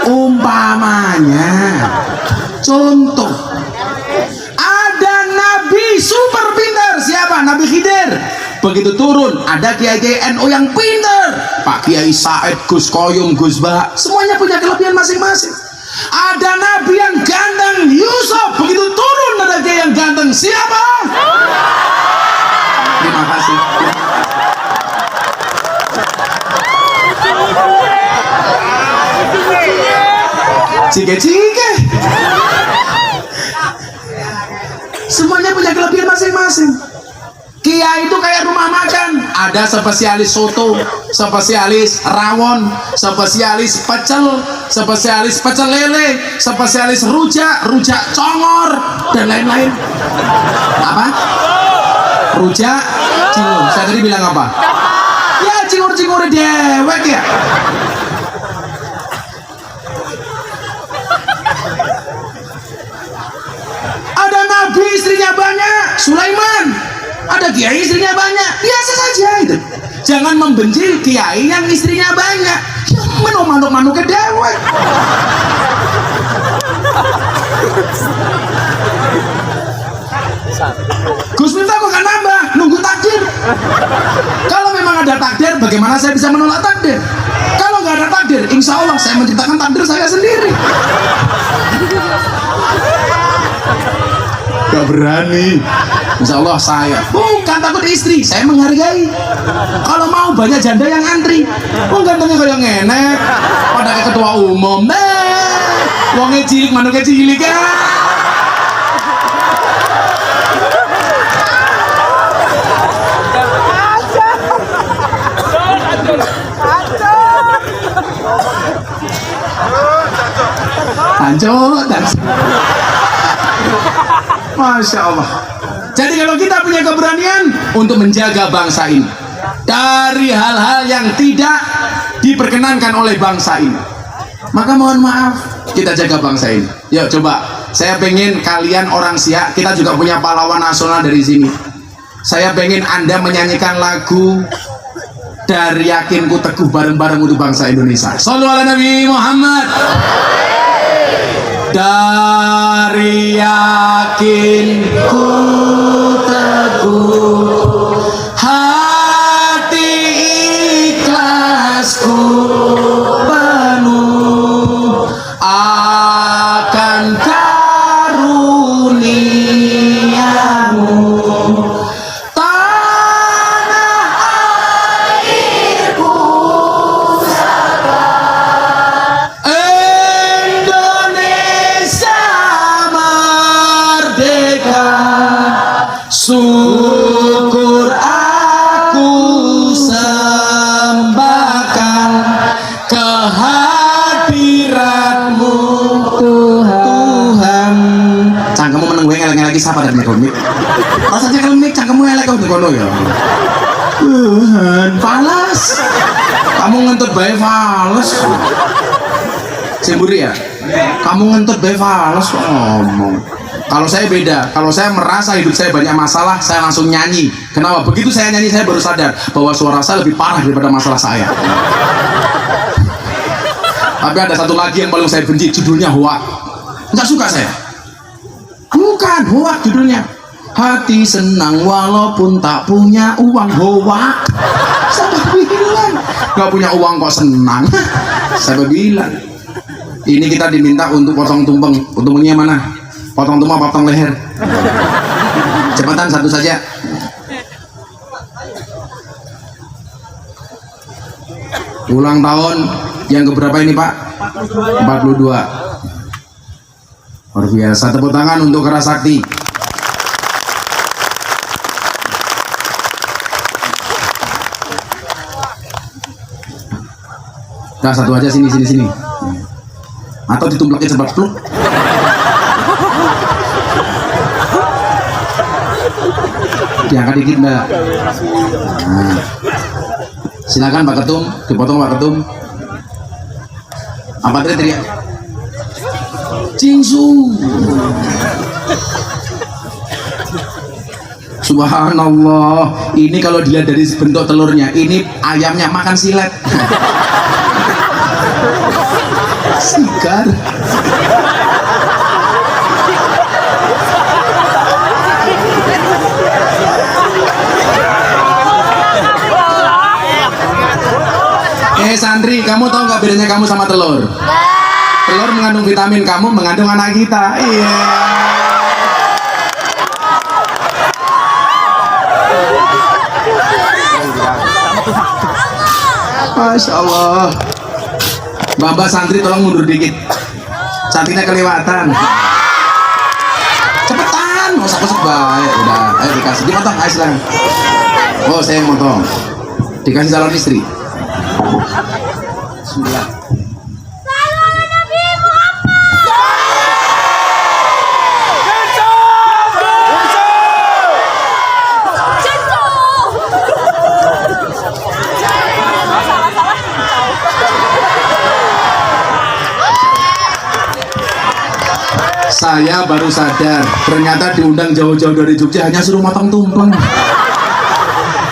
umpamanya, contoh, ada nabi super pintar, siapa? Nabi Khidir. Begitu turun ada kiai-kiai NU yang pintar, Pak Kiai Said, Gus Koyum, Gus Bah, semuanya punya kelebihan masing-masing. Ada nabi yang ganteng, Yusuf. Begitu turun ada kiai yang ganteng, siapa? Terima kasih. Cike-cike. Semuanya punya kelebihan masing-masing. Kiai itu kayak rumah makan, ada spesialis soto, spesialis rawon, spesialis pecel lele, spesialis rujak congor, dan lain-lain. Apa? Rujak cingur. Saya tadi bilang apa? Ya cingur-cingur dewek ya. Ada nabi istrinya banyak, Sulaiman. Ada kiai istrinya banyak, biasa saja itu. Jangan membenci kiai yang istrinya banyak, yang manuk ke dewek. Gus Miftah kok gak nambah, nunggu takdir. Kalau memang ada takdir, bagaimana saya bisa menolak takdir? Kalau nggak ada takdir, insya Allah saya menciptakan takdir saya sendiri. Gak berani. Insya Allah saya bukan takut istri, saya menghargai. Kalau mau banyak janda yang antri, gantengnya kayak ngenek, pada kayak ketua umum, wongnya cilik, manuknya cilik ya. Lanjut dan Masya Allah. Jadi kalau kita punya keberanian untuk menjaga bangsa ini dari hal-hal yang tidak diperkenankan oleh bangsa ini, maka mohon maaf kita jaga bangsa ini. Yuk coba, saya pengen kalian orang Siak, kita juga punya pahlawan nasional dari sini. Saya pengen Anda menyanyikan lagu Dari Yakinku Teguh bareng-bareng untuk bangsa Indonesia. Shallu ala Nabi Muhammad. Dari yakinku teguh, hati ikhlasku penuh akan karuniamu, tanah airku syukur aku sembahkan kehadiratmu Tuhan. Cangkemmu meneng gue ngelek lagi siapa dari komik? Rasanya kalau mik cangkemmu ngelek kau kono ya. Tuhan, falas. Kamu ngentut bae falas. Semburi ya? Kamu ngentut bae falas kok ngomong. Kalau saya beda, kalau saya merasa hidup saya banyak masalah, saya langsung nyanyi. Kenapa? Begitu saya nyanyi, saya baru sadar bahwa suara saya lebih parah daripada masalah saya. Tapi ada satu lagi yang paling saya benci, judulnya hoak. Nggak suka saya. Bukan hoak judulnya. Hati senang walaupun tak punya uang, hoak. Saya bilang, nggak punya uang kok senang. Saya bilang, ini kita diminta untuk potong tumpeng. Tumpengnya mana? Potong tumpeng, potong leher. Cepetan satu saja. Ulang tahun yang keberapa ini Pak? 42. Luar biasa. Tepuk tangan untuk Kerasakti. Nah satu aja, sini. Atau ditumplakin cepat pluk. Diangkat dikit mbak. Nah. Silakan Pak Ketum, dipotong Pak Ketum. Apa tadi teriak? Cingsu. Subhanallah, ini kalau dilihat dari bentuk telurnya, ini ayamnya makan silet. Sigar. Santri, kamu tahu nggak bedanya kamu sama telur? Telur mengandung vitamin, kamu mengandung anak kita. Iya. Masya Allah. Bapak santri tolong mundur dikit. Cantiknya kelewatan. Cepetan, nggak usah kusuk baik. Udah, ayo dikasih. Dipotong, ayo silakan. Oh, saya yang motong. Dikasih calon istri. Bismillah. Saya baru sadar ternyata diundang jauh-jauh dari Jogja hanya suruh motong tumpeng.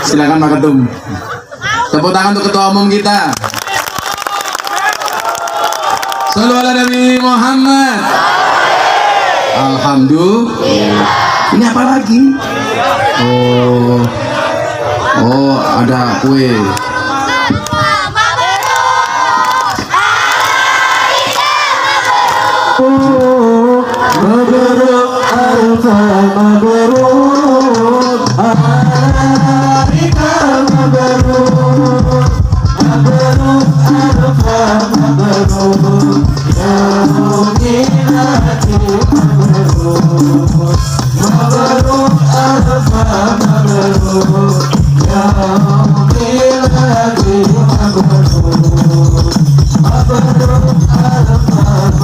Silakan Pak Ketum. Tepuk tangan untuk ketua umum kita. Shallu ala Nabi Muhammad. Alhamdulillah. Ini apa lagi? Oh, ada kue. Mabruk alfa mabruk alaika mabruk mabruk alfa mabruk ya mu'minati mabruk mabruk alfa mabruk ya mu'minati mabruk mabruk alfa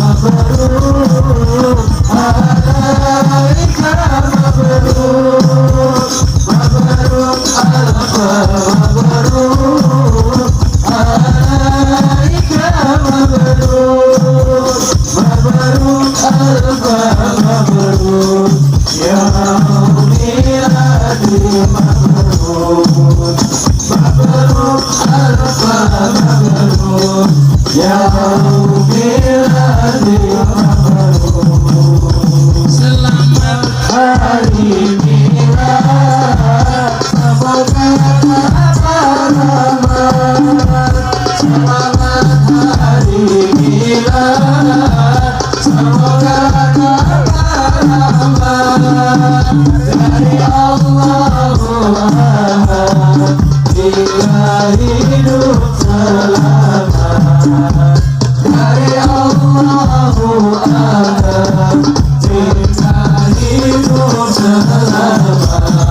mabruk alaika mabruk mabruk alfa mabruk alaika mabruk mabruk alfa mabruk ya mu'minati mabruk mabruk alfa mabruk ya mu'minati mabruk. Selamat hari milad, semoga selamat. Selamat hari milad, semoga selamat dari Allah hingga hidup selamat dari Allah hidup selamat.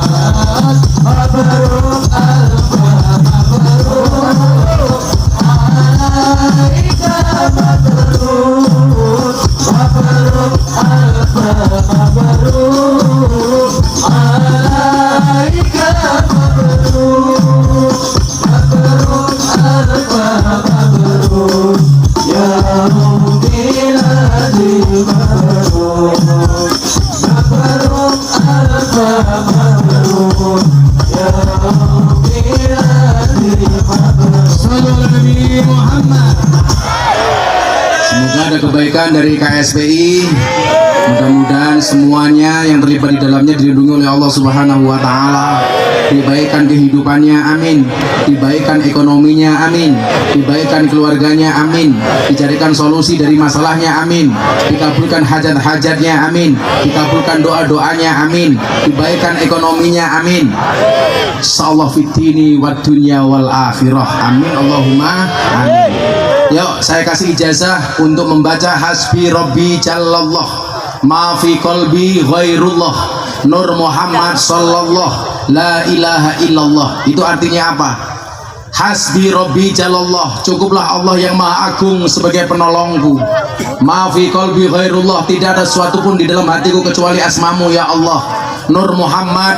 Mabruk alfa mabruk alaika mabruk mabruk alfa mabruk alaika mabruk mabruk alfa mabruk ya mu'minati mabruk mabruk alfa mabruk ya mu'minati mabruk. Sallallahu Nabi Muhammad. Semoga ada kebaikan dari KSPI. Mudah-mudahan semuanya yang terlibat di dalamnya dilindungi oleh Allah Subhanahu wa taala. Dibaikan kehidupannya, amin. Dibaikan ekonominya, amin. Dibaikan keluarganya, amin. Dicarikan solusi dari masalahnya, amin. Dikabulkan hajat-hajatnya, amin. Dikabulkan doa-doanya, amin. Dibaikan ekonominya, amin. Insyaallah fid dini wad dunya wal akhirah. Amin Allahumma amin. Yuk, saya kasih ijazah untuk membaca Hasbi Rabbi Jallallah ma fi qalbi ghairullah Nur Muhammad sallallahu la ilaha illallah. Itu artinya apa? Hasbi Rabbi Jallallah, cukuplah Allah yang maha agung sebagai penolongku. Ma fi qalbi ghairullah, tidak ada sesuatu pun di dalam hatiku kecuali asmamu ya Allah. Nur Muhammad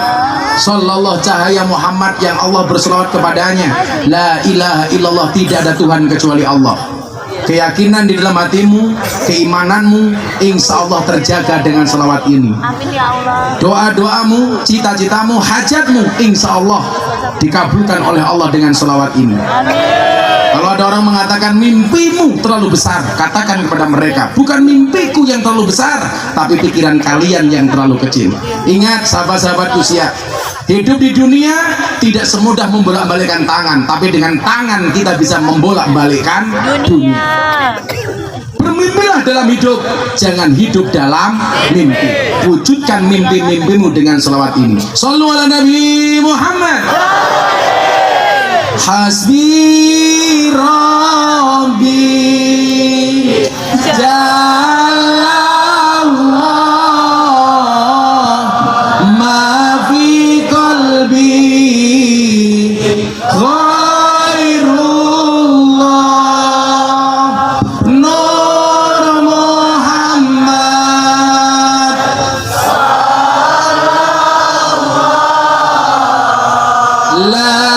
sallallahu cahaya Muhammad yang Allah berselawat kepadanya. La ilaha illallah, tidak ada Tuhan kecuali Allah. Keyakinan di dalam hatimu, keimananmu insya Allah terjaga dengan selawat ini. Amin ya Allah. Doa-doamu, cita-citamu, hajatmu insya Allah dikabulkan oleh Allah dengan selawat ini. Kalau ada orang mengatakan mimpimu terlalu besar, katakan kepada mereka, bukan mimpiku yang terlalu besar, tapi pikiran kalian yang terlalu kecil. Ingat sahabat-sahabatku siap, hidup di dunia tidak semudah membolak-balikkan tangan, tapi dengan tangan kita bisa membolak-balikkan dunia. Bermimpilah dalam hidup, jangan hidup dalam mimpi. Wujudkan mimpi-mimpimu dengan selawat ini. Shallu ala Nabi Muhammad. Hasbi Rabbi Jallallah ma fi qalbi ghairullah Nur Muhammad la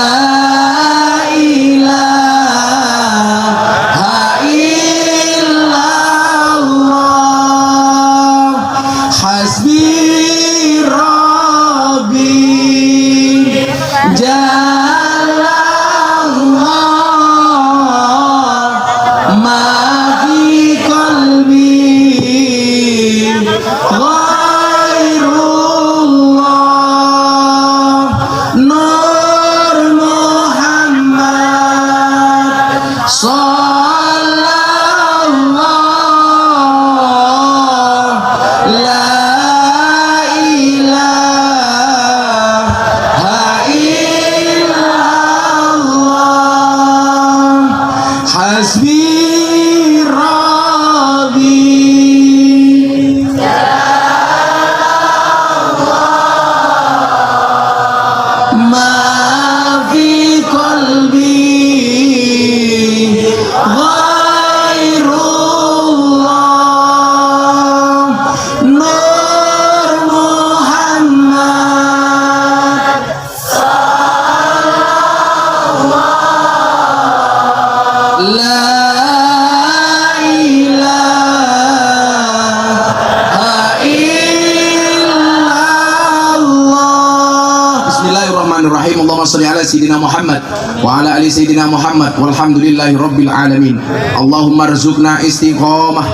Allahumma shalli ala sayyidina Muhammad wa ala ali sayyidina Muhammad walhamdulillahi rabbil alamin. Allahumma rzuqna istiqomah.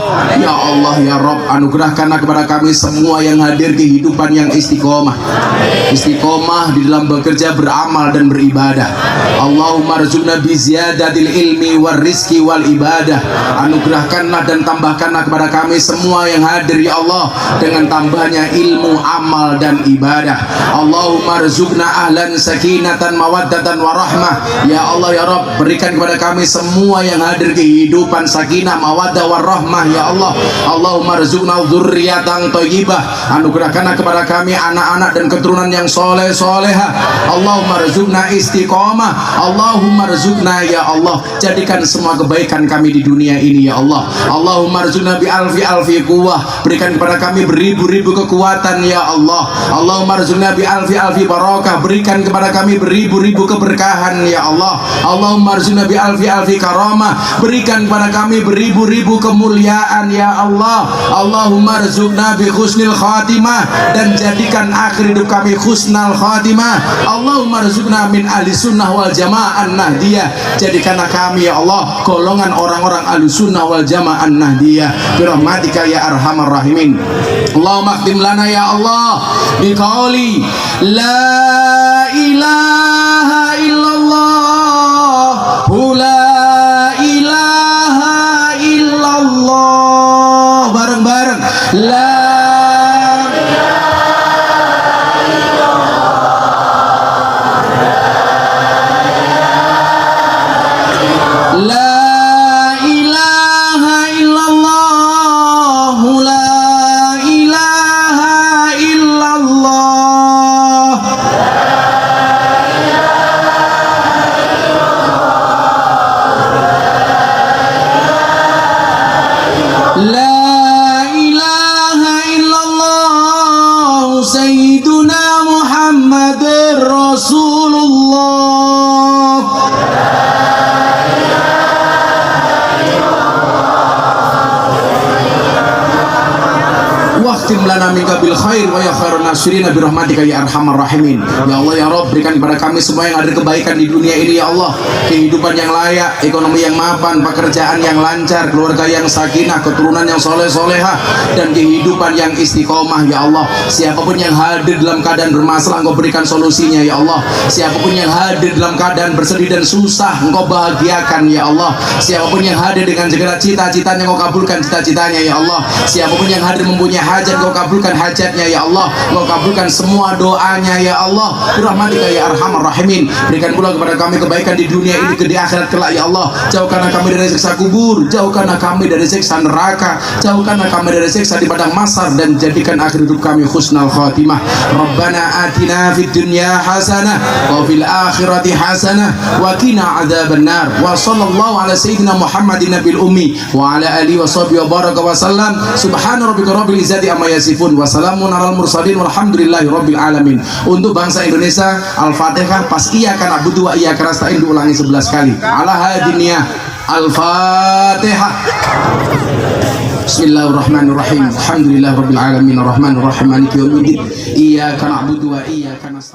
Ya Allah ya Rabb, anugerahkanlah kepada kami semua yang hadir kehidupan yang istiqomah. Istiqomah di dalam bekerja, beramal dan beribadah. Allahumma rzuqna bi ziyadatil ilmi war rizki wal ibadah. Anugerahkanlah dan tambahkanlah kepada kami semua yang hadir ya Allah dengan tambahnya ilmu, amal dan ibadah. Allahumma rzuqna ahlan sakinatan mawaddatan warahmah. Ya Allah ya Rabb, berikan kepada kami semua yang hadir kehidupan sakinah, mawaddah warahmah ya Allah. Allahumma rzuqna dzurriyyatan thayyibah. Anugerahkanlah kepada kami anak-anak dan keturunan yang soleh solehah. Allahumma rzuqna istiqomah. Allahumma rzuqna ya Allah, jadikan semua kebaikan kami di dunia ini ya Allah. Allahumma rzuqna bi alfi alfi quwwah. Berikan kepada kami beribu-ribu kekuatan ya Allah. Allahumma rzuqna bi alfi alfi barakah. Berikan kepada kami beribu-ribu keberkahan ya Allah. Allahumma rzuqna bi alfi alfi karamah. Berikan kepada kami beribu-ribu kemuliaan ya Allah. Allahumma rzuqna bi husnil khatimah, dan jadikan akhir hidup kami husnal khatimah. Allahumma rzuqna min ahli sunnah wal jamaah an-nahdiyah. Jadikanlah kami ya Allah golongan orang-orang ahli sunnah wal jamaah an-nahdiyah bi rahmatika ya arhamar rahimin. Allahumma khtim lana ya Allah bi qauli la ilaha illallah la ilaha illallah. Bareng-bareng la wakhtim lana minka bil khair wa ya khairun nasirina bi rahmatika ya arhamar rahimin. Ya Allah ya Rabb, berikan kepada kami semua yang ada kebaikan di dunia ini ya Allah, kehidupan yang layak, ekonomi yang mapan, pekerjaan yang lancar, keluarga yang sakinah, keturunan yang soleh-solehah, dan kehidupan yang istiqomah ya Allah. Siapapun yang hadir dalam keadaan bermasalah, Engkau berikan solusinya ya Allah. Siapapun yang hadir dalam keadaan bersedih dan susah, Engkau bahagiakan ya Allah. Siapapun yang hadir dengan segala cita-citanya, Engkau kabulkan cita-citanya ya Allah. Siapapun yang hadir mempunyai hajat, Engkau kabulkan hajatnya ya Allah. Engkau kabulkan semua doanya ya Allah. Rahmatika ya arhamar rahimin. Berikan pula kepada kami kebaikan di dunia ini, di akhirat kelak ya Allah. Jauhkanlah kami dari siksa kubur, jauhkanlah kami dari siksa neraka, jauhkanlah kami dari siksa di padang mahsyar, dan jadikan akhir hidup kami husnul khatimah. Rabbana atina fid dunya hasanah wa fil akhirati hasanah wa qina adzabannar. Wa sallallahu ala sayyidina Muhammadin nabil ummi wa ala alihi wa sahbihi wa baraka wa sallam. Subhana rabbika rabbil izzati amma yasifun wa salamun alal mursalin walhamdulillahi rabbil alamin. Untuk bangsa Indonesia, Al-Fatihah pas iyyaka na'budu wa iyyaka nasta'in diulangi 11 kali. Ala hadiniyah. Al-Fatihah. Bismillahirrahmanirrahim. Alhamdulillahirabbil alamin arrahmanirrahim maliki yaumiddin. Iyyaka na'budu wa iyyaka nasta'in.